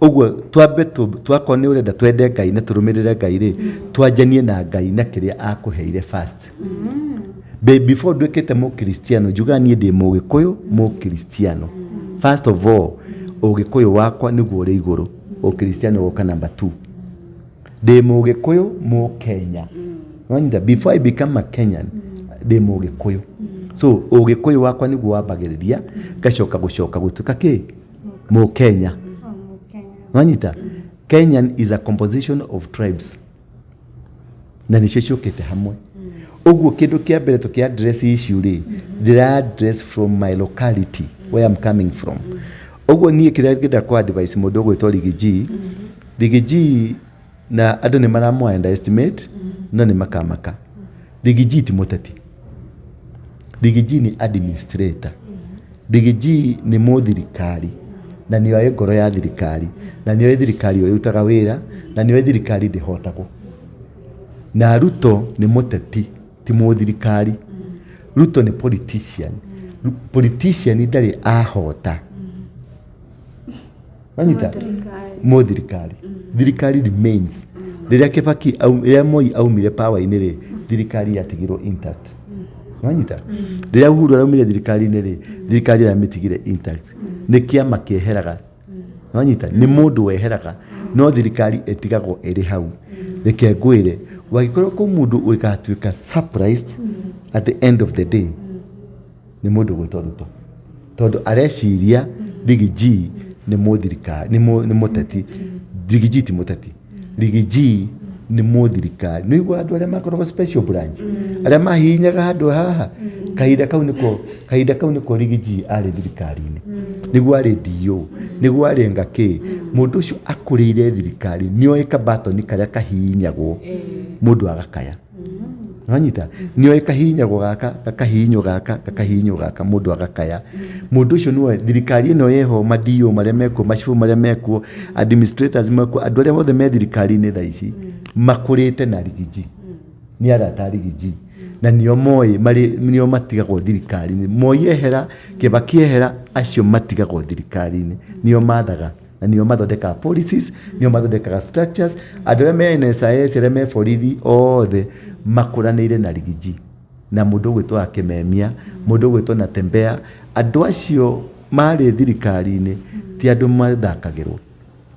ũguo twambe twakorwo nĩ ũrenda twende Ngai na tũrũmĩrĩre Ngai rĩ twanjanie na Ngai na kĩrĩa akũheire first before ndwĩkĩte mũkristiano njuga niĩ ndĩ Mũgĩkũyũ mũkristiano first of all Ũgĩkũyũ wakwa nĩguo ũrĩ igũrũ ũkristiano woka number 2 ndĩ Mũgĩkũyũ Mũkenya wanyita before I become a Kenyan ndĩ Mũgĩkũyũ so Ũgĩkũyũ wakwa nĩguo wambagĩrĩria gacoka gũtuĩka kĩ Mũkenya wanyita Kenyan is a composition of tribes na nĩcio ciũkĩte hamwe ũguo kĩndũ kĩa mbere tũkĩ address issue rĩ they address from my locality where I'm coming from ũguo niĩ kĩrĩa ngĩenda ku advice mũndũ ũgwĩtwo Rigiji na andũ nĩ maramũ underestimate no nĩ makamaka Rigiji ti mũteti Rigiji nĩ administrator Rigiji nĩ mũthirikari na nĩ oĩ ngoro ya thirikari na nĩ oĩ thirikari ũrĩa ĩrutaga wĩra na nĩ oĩ thirikari ndĩhotagwo na Ruto nĩ mũteti ti mũthirikari Ruto nĩ politician ndarĩ ahota wanyita mũthirikari thirikari remains rĩrĩa Kibaki rĩrĩa Moi aumire power-inĩ rĩ thirikari yatigirwo intact wanyita rĩrĩa Uhuru araumire thirikari-inĩ rĩ thirikari yametigire intact nĩ kĩama kĩeheraga wanyita nĩ mũndũ weheraga no thirikari ĩtigagwo ĩrĩ hau reke ngwĩre wagĩkorwo kũ mũndũ ũgatuĩka surprised at the end of the day nĩ mũndũ gwĩtwo Ruto tondũ areciria Rigiji nĩ mũthirikari nĩ mũteti Rigiji ti mũteti Rigiji nĩ mũthirikari nĩ igua andũ arĩa makoragwo special branch arĩa mahihinyaga handũ haha kahinda kau nĩko Rigiji arĩ thirikari-inĩ nĩguo arĩ DO nĩguo arĩ ngakĩ mũndũ ũcio akũrĩire thirikari nĩoĩ kabatoni karĩa kahihinyagwo mũndũ agakaya wanyita nĩoĩ kahihinyagwo gakahihinywo gaka mũndũ agakaya mũndũ ũcio nĩwe thirikari ĩno yeho madio marĩa mekuo macibu marĩa mekuo administrators mekuo andũ arĩa othe me thirikari-inĩ thaa ici makũrĩte na Rigiji nĩ arata Rigiji na nĩo matigagwo thirikari-inĩ Moi ehera Kibaki ehera acio matigagwo thirikari-inĩ nĩo mathaga na nĩo mathondekaga policies nĩo mathondekaga structures andũ arĩa me NSIS arĩa me borithi othe makũranĩire na Rigiji na mũndũ ũgwĩtwo Akĩmemia mũndũ ũgwĩtwo Natembeya andũ acio marĩ thirikari-inĩ ti andũ mathakagĩrwo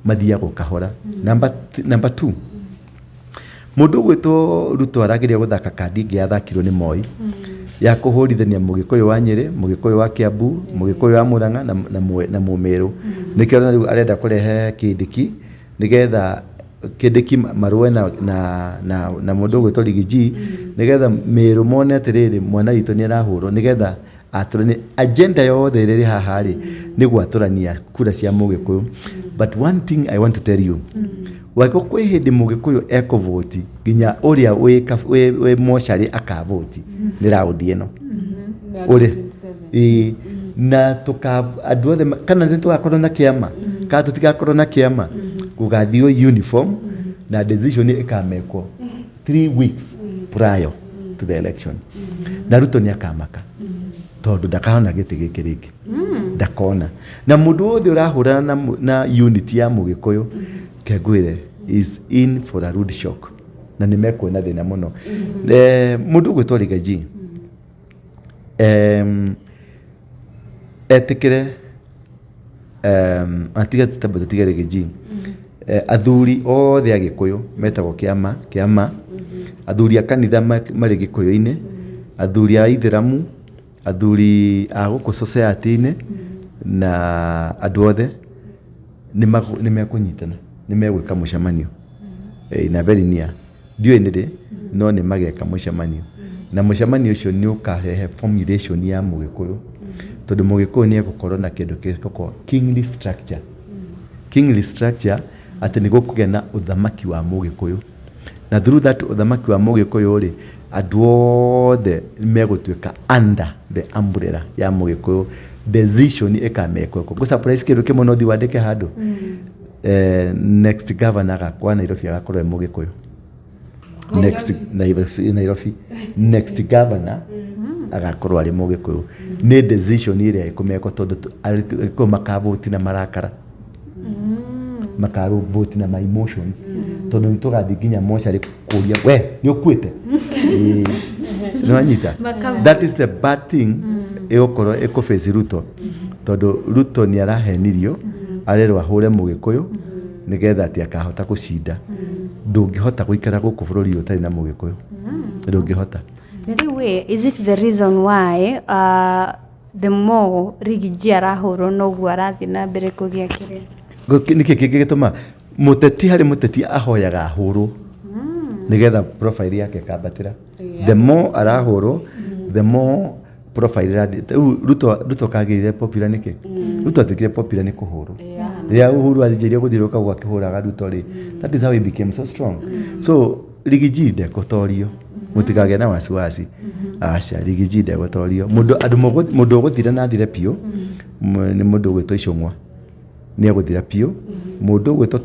mathiagwo kahora number 2 mũndũ ũgwĩtwo Ruto arageria gũthaka kandi ĩngĩ yathakirwo nĩ Moi ya kũhũrithania Mũgĩkũyũ wa Nyĩrĩ Mũgĩkũyũ wa Kiambu Mũgĩkũyũ wa Murang'a na Mũmĩrũ nĩkĩo rĩu arenda kũrehe Kindiki nĩgetha Kindiki marũe na mũndũ ũgwĩtwo Rigiji nĩgetha Mĩrũ mone atĩrĩrĩ mwana witũ nĩ arahũrwo nĩgetha atũranie agenda yothe ĩrĩ haha rĩ nĩ gwatũrania kura cia Mũgĩkũyũ but one thing I want to tell you wako kwĩ hĩndĩ Mũgĩkũyũ ekũvoti nginya ũrĩa wĩ mocarĩ akavoti nĩ raundi ĩno uri na tuka andu othe kana nĩ tugakorwo na kĩama kana tũtigakorwo na kĩama gũgathiĩ uniform na decision ikamekwo 3 weeks prior to the election na Ruto nĩ akamaka tondu ndakahona gĩtĩ gĩkĩ rĩngĩ ndakona na mũndũ wothe ũrahũrana na unity ya Mũgĩkũyũ kengwĩre is in for a rude shock na nĩ mekuona thĩna mũno mũndũ ũgwĩtwo Rigathi etikire atiga tũtige Rigathi athuri othe a Gĩkũyũ metagwo kĩama athuri a kanitha marĩ Gĩkũyũ-inĩ athuri a Ithĩramu athuri a gũkũ society-inĩ na andũ othe nĩ mekũnyitana nĩ megwĩka mũcemanio na very near ndiũĩ nĩ rĩ no nĩ mageka mũcemanio na mũcemanio ũcio nĩ ũkarehe formulation ya Mũgĩkũyũ tondũ Mũgĩkũyũ nĩ egũkorwo na kĩndũ kĩgũkorwo kingly structure atĩ nĩ gũkũgĩa na ũthamaki wa Mũgĩkũyũ na through that ũthamaki wa Mũgĩkũyũ rĩ andũ othe megũtuĩka under the umbrella ya Mũgĩkũyũ decision ikamekwo go surprise kĩndũ kĩmwe no thi wandĩke handũ next governor agakwa Nairobi agakorwo Mũgĩkũyũ Nairobi next governor agakorwo arĩ Mũgĩkũyũ nĩ decision ĩrĩa ĩkũmekwo tondũ makavote na marakara vote na my emotions tondu nĩ tũgathiĩ nginya mocarĩ kũria we nĩ ũkuĩte nĩ wanyita that is the bad thing ĩgũkorwo ĩkũface Ruto tondu Ruto nĩ arahenirio arerwo ahũre Mũgĩkũyũ nĩgetha atĩ akahota gũcinda ndũngĩhota gũikara gũkũ bũrũri ũtarĩ na Mũgĩkũyũ ndũngĩhota anyway is it the reason why the more Rigathi arahũrwo noguo arathiĩ na mbere kũgĩa kĩrĩa nĩkĩ kĩngĩgĩtũma mũteti harĩ mũteti ahoyaga ahũrwo nĩgetha profile yake kambatĩra the more arahũrwo the more profile Ruto kagĩire popular nĩkĩ Ruto atuĩkire popular nĩ kũhũrwo rĩrĩa Uhuru athiĩre gũthiũrũrũka gwa kĩhũraga Ruto rĩ that is how he became so strong so Rigathi ndekũtorio mũtikagĩa na wasiwasi aca Rigathi ndegũtorio mũndũ ũgũthira na thire piũ nĩ mũndũ ũgwĩtwo Icũng'wa nĩ egũthira piũ mũndũ ũgwĩtwo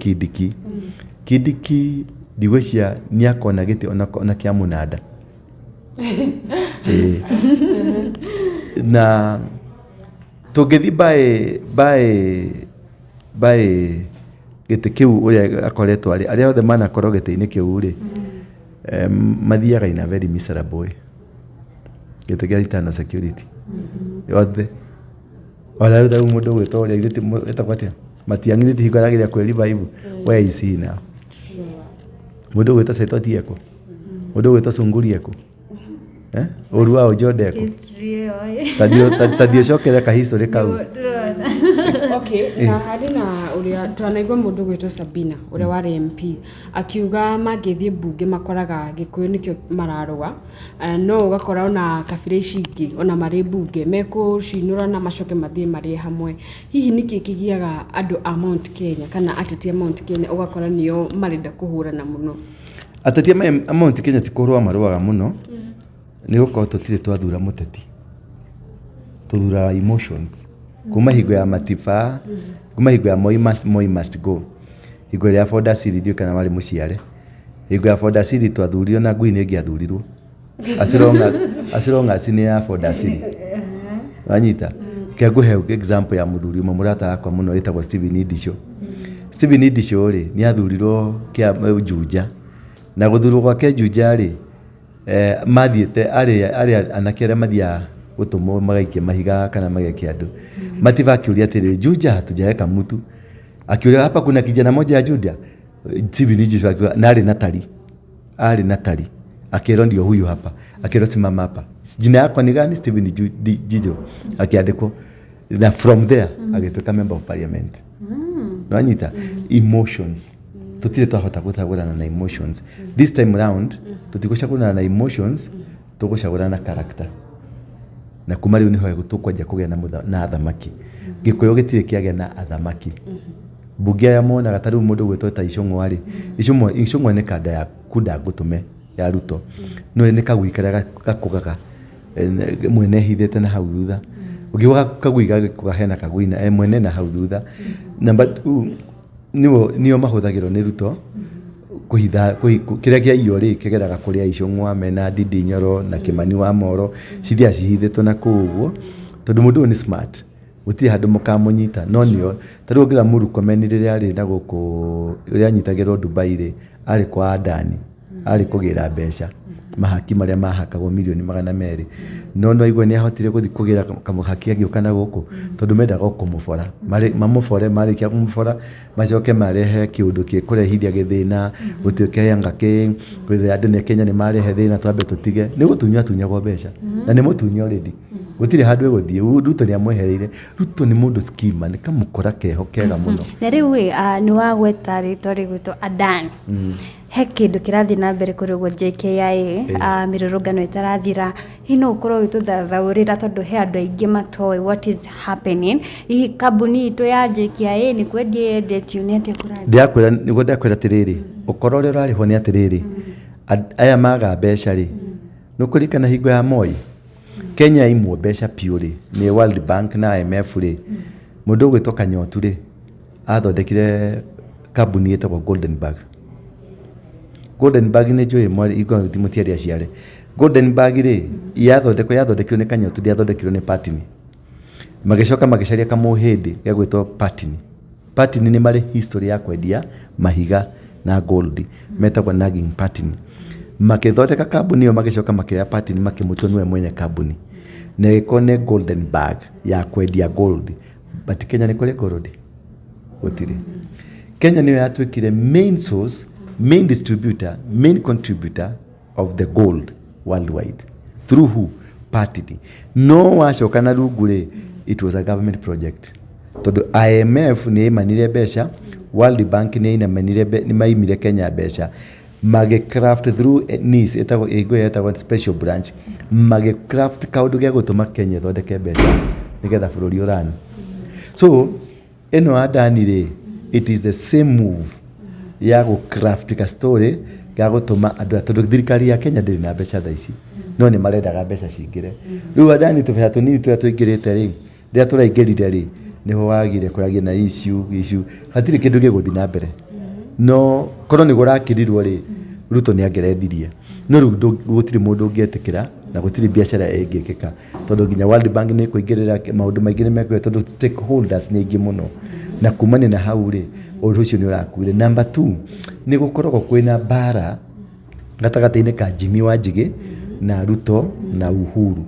Kindiki ndigwĩcia nĩ akona gĩtĩ ona kĩa mũnanda na tũngĩthi by gĩtĩ kĩu ũrĩa akoretwo arĩa othe manakorwo gĩtĩ-inĩ kĩu rĩ mathiaga in a very miserable way gĩtĩ kĩa internal security yothe ona rĩu mũndũ ũgwĩtwo ũrĩa gĩtĩ etagwo atĩa Matiang'i hingo aragĩrĩa kwĩ revive where is he now mũndũ ũgwĩtwo Saitoti eko mũndũ ũgwĩtwo Sunguri eko ũru wa Ojode eko tadio cokere ka history kau okay na harĩ na ũrĩa twanaigua mũndũ ũgwĩtwo Sabina ũrĩa warĩ MP akiuga mangĩthiĩ mbunge makoraga Gĩkũyũ nĩkĩo mararũa no ũgakora ona kabira ici ingĩ ona marĩ mbunge mekũcinũra na macoke mathiĩ marĩ hamwe hihi nĩkĩ kĩgiaga andũ a Mount Kenya kana ateti a Mount Kenya ũgakora nĩo marenda kũhũrana mũno ateti a Mount Kenya ti kũrũa marũaga mũno nĩ gũkorwo tũtirĩ twathura mũteti tũthura emotions kuma hingo ya Matiba kuma hingo ya Moi must go hingo ya Foda Siri ndio kana wale mũciare hingo ya Foda Siri twathurirwo na ngui nĩ ĩngĩathurirwo asironga sini ya Foda Siri wanyita kĩa nguhe example ya mũthuri ũmwe mũrata wakwa mũno etagwo Steven Idisho rĩ nĩ athurirwo kĩa Juja na gũthurwo gwake Juja rĩ mathiĩte arĩa anake arĩa mathiaga gũtũmwo magaikia mahiga kana magaikia andũ Matiba akiuria atĩrĩ Juja hatujaweka mtu akiuria hapa kuna kijana moja ya Juja Steven Idisho akiwa na ari natali akero ndio huyu hapa akero simama hapa jina yako ni gani Steven Jijo akiandikwo na from there agĩtuĩka member of parliament nanyita emotions tutire twahota gũtagũrana na emotions this time round tutigũcagũrana na emotions tũgũcagũrana na character na kuma rĩu niho tũkwanja kũgĩa na athamaki Gĩkũyũ gĩtirĩ kĩagĩa na athamaki mbunge ya monaga ta rĩu mũndũ gwĩtwo ta Icũng'wa rĩ Icũng'wa nĩ kanda ya kuda gũtũme ya Ruto no nĩ kagũikara gakũgaga mwene hithete na hau thutha ukiwa kagui hena kaguina mwene na hau thutha number 2 niyo mahuthagirwo ni ruto kuhitha kiria kia iyo ri kigeraga kuria icungwa mena Ndindi Nyoro na Kimani wa Moro cithia cihithitwo na kuguo tondu mundu ni smart gutiri handu mukamunyita no nio tari ngira Murkomen riria ari na guku riria anyitagirwo Dubai ri ari kwa Adani ari kugira mbeca mahaki maria mahakagwo milioni 200 no aigwe ni ahotire guthi kugira kamuhaki agioka na guku tondu mendaga kumufora mamufore marikia kumufora macoke marehe kiundu ki kurehithia githina gutuike yanga ki kwithia andu ni Kenya ni marehe thina twambe tutige ni gutunyagwo mbeca na ni mutunyo already gutire handu eguthie Ruto ni amwehereire Ruto ni mundu skima ni kamukora keho kega muno na riu ni wagweta ritwa rigwitwo Adani he kindu kirathi na mbere kuri uguo JKIA mirurungano itarathira hino ukorwo gituthathaurira tondu he andu aingi matoy what is happening i kambuni itu ya JKIA ni kwendia yendetio ni atia kurathi ndiakwira niguo ndakwira atiriri ukorwo ri urariho ni atiriri aya maga mbeca ri nukurikana hingo ya Moi Kenya imwe mbeca piuri ni World Bank na IMF ri mundu gwitwo Kanyotu ri athondekire kambuni itagwo Goldenberg ni joy mwari iko timutiari aciare Goldenberg ri yathondekirwo ni Kanyotu yathondekirwo ni Patini magicoka magicaria kamuhindi ya gwitwo Patini ni mari history ya kwendia mahiga na gold metagwo nagging Patini makithondeka kambuni yo magicoka makioya Patini makimutwo niwe mwene kambuni na ikone Goldenberg ya kwendia gold but Kenya ni kore gold gutire Kenya niyo yatwikire main source main distributor, main contributor of the gold worldwide. Through who? Patini. No washoka na rugure, it was a government project. Todo IMF ni imanire besha, World Bank ni imanire ni maimire Kenya besha. Mage craft through NIS, etago special branch. Mage craft kaudu gya gutuma Kenya thondeke besha. Nigetha bururi urani. So, eno Adani ri, it is the same move. Ya go craft ka story ya gutuma andu atondo thirikari ya Kenya ndiri na mbeca thaici no ni marendaga mbeca cingire riu Adani tubea tunini turia tuingirite ri ria turaingirire ri niho wagire kuragia na issue hatiri kindu giguthi na mbere no korwo ni gurakirirwo ri Ruto ni angerendirie no riu gutiri mundu ungetikira na gutiri biashara ingikika tondu nginya World Bank ni kuingirira maundu maingi ni mekwe tondu stakeholders ni ingi muno na kumane na hau ri undu ucio ni urakuire number 2 ni gukoragwo kwina bara gatagataine ka Jimmy Wanjigi na Ruto na Uhuru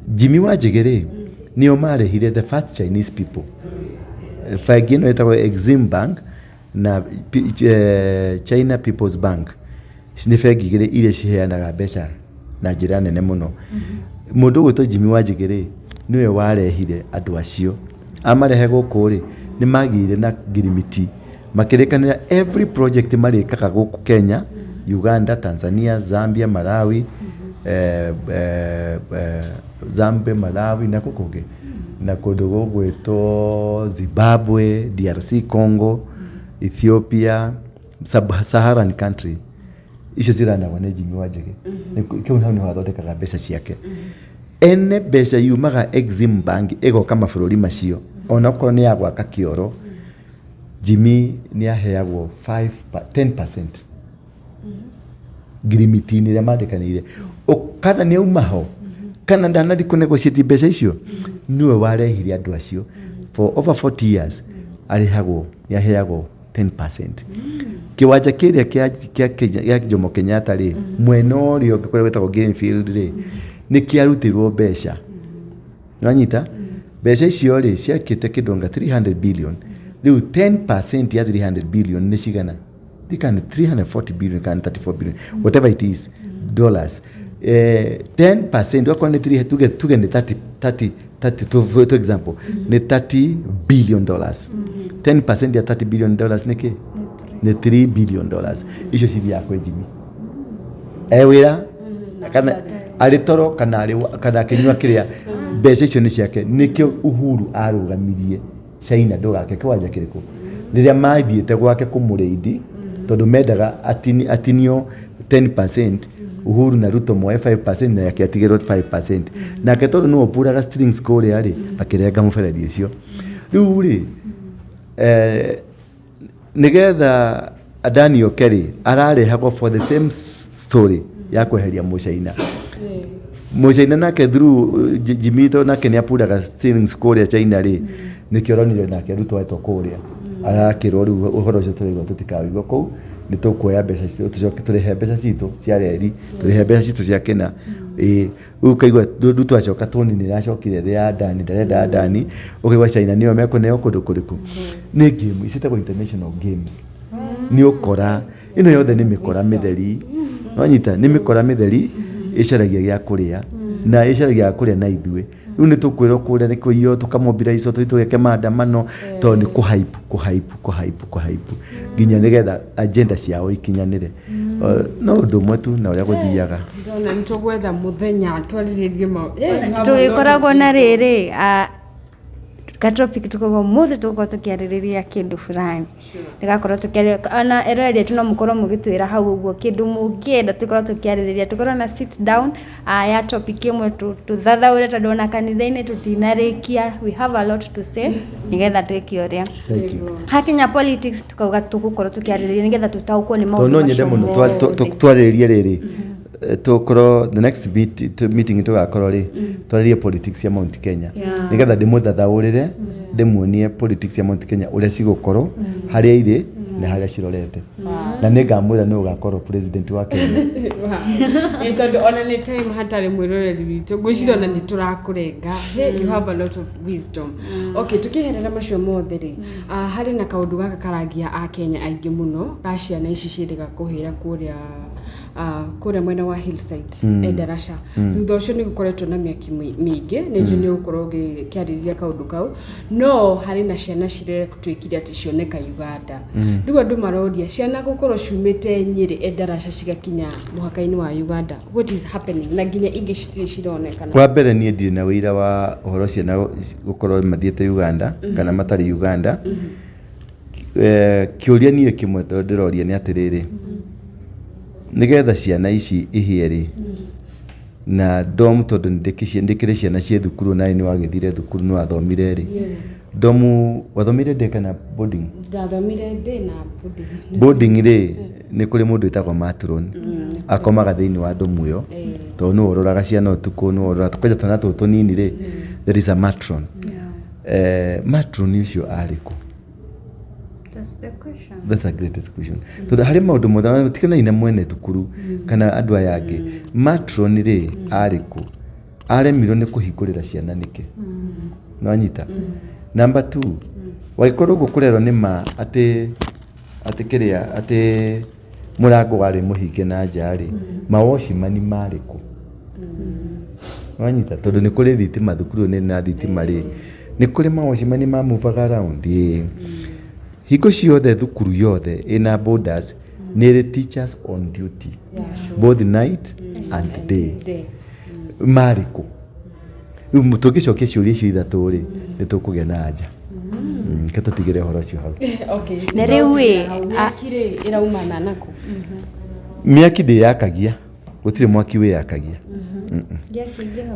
Jimmy Wanjigi ri nio marehire the first Chinese people fagino etagwo Exim Bank na China People's Bank ni fegi gire ile ciheanaga mbeca na njira nene muno mundu gwitwo Jimmy Wanjigi ri niwe warehire andu acio amarehe guku ri ni magire na girimiti makirekanira every project marikaga guku Kenya Uganda Tanzania Zambia Malawi Malawi na kukuge na kundu gwitwo Zimbabwe DRC Congo Ethiopia Sub-Saharan country icio ciranagwo ni Jimmy Wanjigi kiu nau ni wathondekaga mbeca ciake ene mbeca yumaga Exim Bank igoka mabũrũri macio ona korwo ni ya gwaka kioro Jimmy ni aheagwo 10% girimiti ni ramandikanire kana ni umaho kana ndanathi kunegotiate mbeca icio niwe warehire andu acio for over 40 years arehagwo ni aheagwo 10%. Kiwanja kiria kia Jomo Kenyatta ri mweno rio gikore wetagwo Greenfield ri ni kiarutirwo mbeca nwanyita mbeca icio ri ciakite kidonga 300 billion riu 10% ya 300 billion ni cigana dikana 340 billion kana 34 billion whatever it is dollars 10% wako ni 3 tuge ni 30 to example ni 30 billion dollars 10% ya 30 billion dollars ni $3 billion icio cithi yakwe Jimmy wira kana aritoro kana kinywa kiria mbeca icio ni ciake nikio Uhuru arugamirie China ndogake kiwanja kiriko riria mathiete gwake kumureidi tondu mendaga atinio 10% Uhuru na Ruto moe 5% na yake atigero 5%. Na ketoro no opuraga strings kore ari akirenga muferethi ucio. Riu ri nigetha Daniel Kelly ararehagwo for the same story ya kweheria Muchaina. Muchaina nake through Jimito nake ni apuraga strings kore China ri nikioronire nake Ruto aitwo kuria arakirwo riu uhoro ucio turigo tutikawigwo kou ni tukuoya mbeca citu tucoke turihe mbeca citu cia reri turihe mbeca citu cia kina ukaigwa Ruto acoka tuninira acokire thi ya Adani ndarenda Adani ukaigwa China niyo mekuneo kundu kuriku ni game icitagwo international games ni ukora ino yothe ni mikora mitheri wanyita ni mikora mitheri icaragia gya kuria na icaragia kuria na ithue riu ni tukwirwo kuria ni kuiyo tukamobilize tugeke maandamano to ni kuhype nginya nigetha agenda ciao ikinyanire no undu umwe tu na uria guthiaga ndona nitugwetha muthenya twariririe tugikoragwo na riri topic tukogo muthe tuko tukiaririria kindu fulani ndigakorwo tukiaririria ana ereria tuna mukoro mugitwira hau uguo kindu mungienda tukorwo tukiaririria tukorwo na sit down ya topic imwe tuthathaure tondu na kanitha-ini tutinarikia we have a lot to say nigetha twikioria hakinya politics tukauga tugukorwo tukiaririria nigetha tutaukwo ni maundu no nyende muno twariririe riri tukoro the next meeting tugakorwo ri twaririe politics ya Mount Kenya nigetha ndimuthathaurire ndimuonie politics ya Mount Kenya uria cigukorwo haria iri na haria cirorete na ningamwira no ugakorwo president wa Kenya tondu ona ni time hatari mwiroreri witu gwicira na niturakurenga you have a lot of wisdom okay tukiherera macio mothe ri hari na kaundu gaka karagia a Kenya aingi muno gaciana ici ciriga kuhira kuria kuria mwena wa hillside Endarasha thutha ucio ni gukoretwo na miaki mingi nejo ni ukorwo gikiaririria kaundu kau no hari na ciana cirere kutwikira ati cioneka Uganda riu andu marodia ciana gukorwo ciumite Nyeri Endarasha cigakinya muhaka-ini wa Uganda what is happening na nginya ingi cironekana kwa mbere nie ndire na wira wa uhoro ciana gukorwo mathiete Uganda kana matari Uganda kiuria nie kimwe ndiroria ni atiriri nigetha ciana ici ihieri na dom tondu ndikire ciana cie thukuru na ni wagithire thukuru no athomire ri domu wathomire de kana boarding ndathomire de na boarding ri ni kuri mundu itagwo matron akomaga thiini wa domu yo to no uroraga ciana utuku no urora tukaja twana tutu nini ri there is a matron matron ucio ariku. That's the question. That's a greatest question. Tondu hari maundu mothe tikana ina mwene thukuru kana andu aya angi matron ri ariku aremirwo ni kuhingurira ciana niki no anyita number 2 waikorwo gukurerwo ni ma ati kiria ati murango wari muhinge na njari mawoshi mani mariku no anyita tondu ni kuri thitima thukuru ni na thitima ri ni kuri mawoshi mani ma move around hingo ciothe thukuru yothe ina borders ni teachers on duty both night and day mariku mutugicokia ciuria icio ithatu ri ni tukugia na anja katutigire horo cio hau okay na riu akire iraumana nako miaki ndi yakagia gutire mwaki we yakagia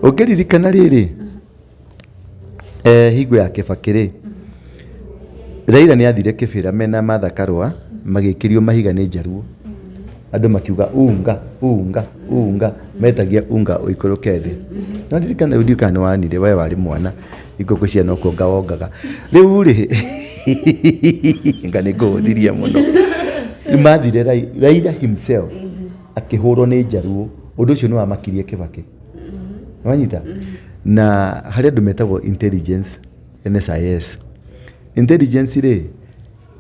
ukiririkana riri hingo ya Kibaki Raila ni athire Kibira mena Martha Karua magikirio mahiga ni Njaruo andu makiuga unga metagia unga uikoroke thi no ndirikana udikana wanire we wari mwana ikoko cia no kuonga wongaga riu ri ngani ngothiria muno mathire Raila himself akihurwo ni Njaruo undu ucio no amakirie Kibaki wanyita na hari andu metagwo intelligence NSIS intelligence ri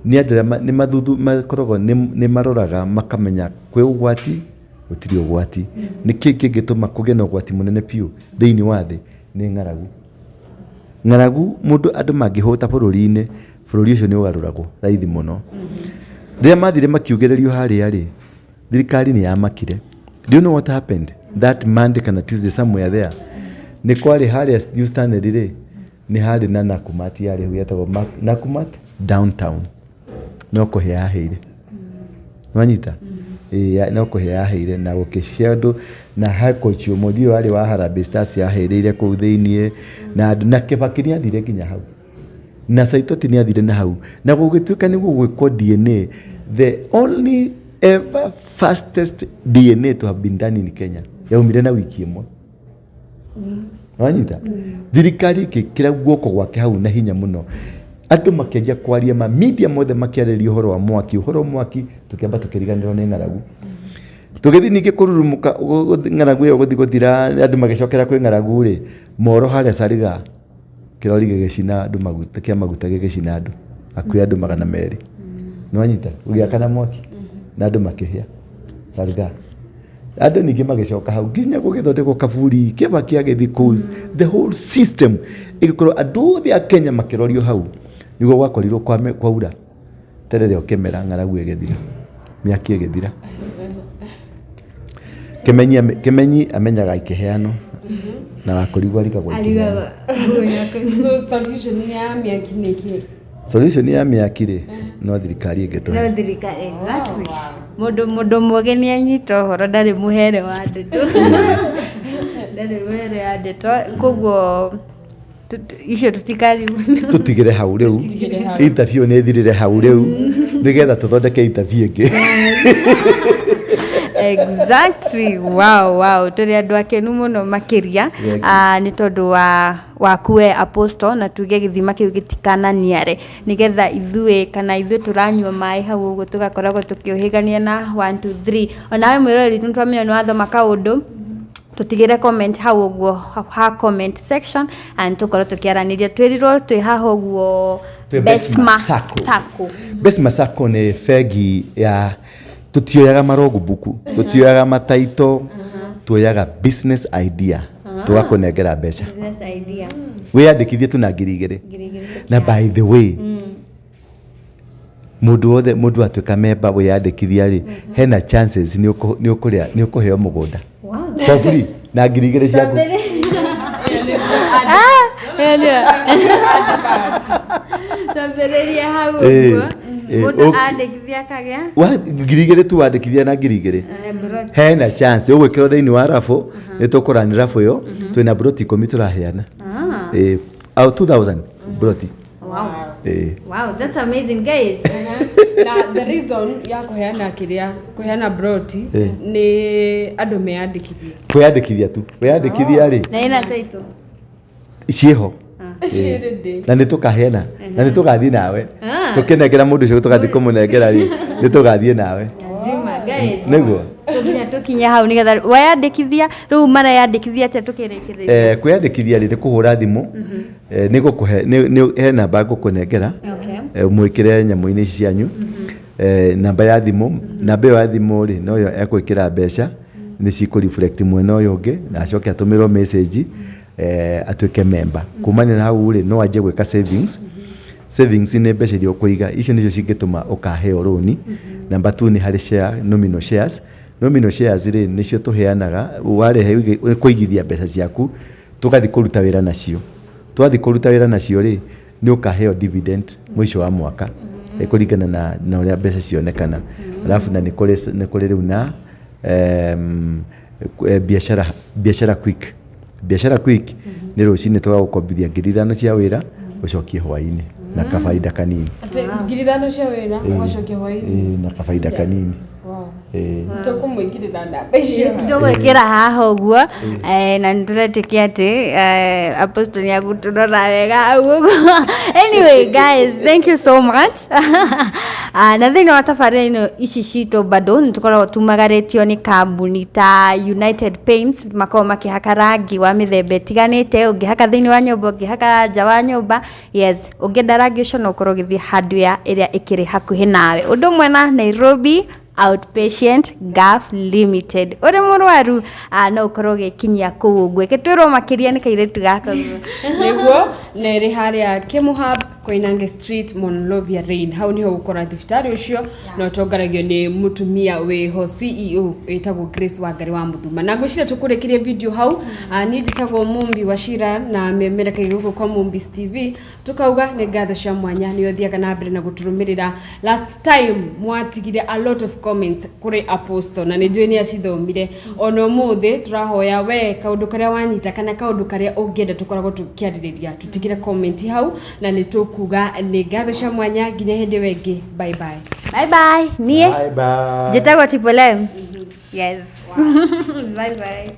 ni andira ni mathuthu makorogo ni maroraga makamenya kwe ugwati utiri ugwati ni kingituma kugena ugwati munene piu thiini wa thi ni ngaragu mundu andu mangihota bururi ucio ni ugaruragwo raithi muno ria mathire makiugererio haria ri thirikari ni yamakire do you know what happened that Monday kana Tuesday somewhere there ni kwari haria news stand ri ni hari na Nakumatt yari huyatagwo Nakumatt downtown no kuhea hire wanyita no kuhe yaheire na gukishia andu na hakochi Omondi wari wa Harambee Stars yahereire ku thiini na andu na Kibaki ni athire nginya hau na Saitoti ni athire na hau na gugituika ni gugwikwo DNA the only ever fastest DNA to have been done in Kenya yaumire na wiki imwe wanyita thirikari kira guoko gwake hau na hinya muno andu makianjia kwaria ma media mothe makiareria uhoro mwaki tukiamba tukiriganirwo ni ng'aragu tugithi ningi kururumuka ng'aragu yo guthi guthira andu magicokera kwi ng'aragu ri moro haria Sariga kirori gigicina andu maguta kia maguta gigicina andu akui andu 200 nwanyita ugiakana mwaki na andu makihia Sariga andu ningi magicoka hau nginya gugithondekwo kaburi Kibaki agithi cause the whole system igikoro andu thia Kenya makirorio hau nigo gwakorirwo kwaura terere okemera ng'aragu egethira miaki egethira Kimenyi amenyaga ikiheano na wakorigwa rikagwa so solution ya miaki niki solution ya miaki ri no thirikari ingeto no thirikari exactly mundu mwogeni anyita horo ndari muhere wa ndeto ndari muhere wa ndeto koguo icio tutigire hau riu interview ni thirire hau riu nigetha tuthondeke interview ingi exactly wow turi andu akenu muno makiria ni tondu wa kuwe Apostle na tuge githima kiu gitikananiare nigetha ithue kana ithue turanywa mai hau uguo tugakoragwo tukiohigania na 1 2 3 onawe mwirori tuntwamenya ni wathoma kaundu tutigire comment hau uguo ha comment section and tukoro tukiaraniria twirirwo twi haho uguo Besma Sacco ni fegi ya tutioyaga marogo buku tutioyaga mataito tuoyaga business idea tugakunengera mbeca business idea wiyandikithie tu na ngiri na by the way mundu atuika member wiyandikithia ri hena chances ni ukuheo mugunda for free na ngiri ciaku Sabereria hau uguo mundu andikithia kagea wa ngiri tu wandikithia na ngiri hena chance ugwikira thiini wa rafu ni tukurani rafu yo twina broti 10 turaheana 2000 broti. Wow, that's amazing guys. Na the reason ya kuheana broti ni andu meyandikithia tu weyandikithia ri na ina title cieho na nä tå kaheana na nä tå gathie nawe tå kä nengera må ndå cio tå gathie kå må nengera rä nä tå gathie nawe niguo tukinya hau nigetha wayandikithia riu marayandikithia ate tukirekereria kwiyandikithia ri kå hå ra thimå nä gå kå he namba ngå kå nengera mwä kä re nyamå-inä ici cianyu namba ya thimå namba ä yo ya thimå rä no yo ekwä kä ra mbeca nä cikå reflect mwena å yå å ngä na acoke atå mä rwo message atuike member kumania na hau ri no anje gwika savings ni mbeca iria ukuiga icio nicio cingituma ukaheo roni. Number 2 ni hari share nominal shares ri nicio tuheanaga warehe kuigithia mbeca ciaku tugathi kuruta wira nacio twathi kuruta wira nacio ri ni ukaheo dividend mwisho wa mwaka kuringana na uria mbeca cionekana. Alafu na ni kuri riu na biashara quick ni rucini tugagukobithia 5,000 cia wira ucokie hwaini na kafaida kanini. Ate 5,000 cia wira ucokie hwaini na kafaida kanini. tukumwikirira namba icio tugwikira haha uguo na nturetikia ati Apostle ni aguturora wega uguo. Anyway guys, thank you so much. Na thina wa tabarĩra ino ici citũ bado nitukoragwo tumagaretio ni kambuni ta United Paints makao makihaka rangi wa mĩthemba ĩtiganĩte ũngĩhaka thĩinĩ wa nyũmba ũngĩhaka nja wa nyũmba. Yes, ũngĩenda rangi ũcio no ũkorwo ũgĩthiĩ hardware ĩrĩa ĩkĩrĩ hakuhĩ nawe ũndũ ũmwe na Nairobi Outpatient Gaf Limited. Ore mũrwaru no ũkorwo ũgĩkinyia kũu ũguo. Ketwĩrwo makĩria nĩ kairĩtu gaka ũguo. Nĩguo nere haria Kemuhab Koinange Street Monrovia Rain hau niho gukora thibitari ucio no tongaragio ni mutumia weho CEO etagwo Grace Wangari wa Muthuma na ngwicira tukurikirie video hau ni njitagwo Mumbi Wachira na memereka guku kwa Mumbis TV tukauga ni ngatho cia mwanya ni othiaga na mbere na guturumirira last time mwatigire a lot of comments kuri Apostle na ni njui ni acithomire ono muthi turahoya we kaundu karia wanyita kana kaundu karia ungienda tukoragwo tukiaririria tutigire comment hau na ni tukuga ni ngatho cia mwanya nginya hindi wengi bye bye nie bye bye njitagwo Triple M yes bye bye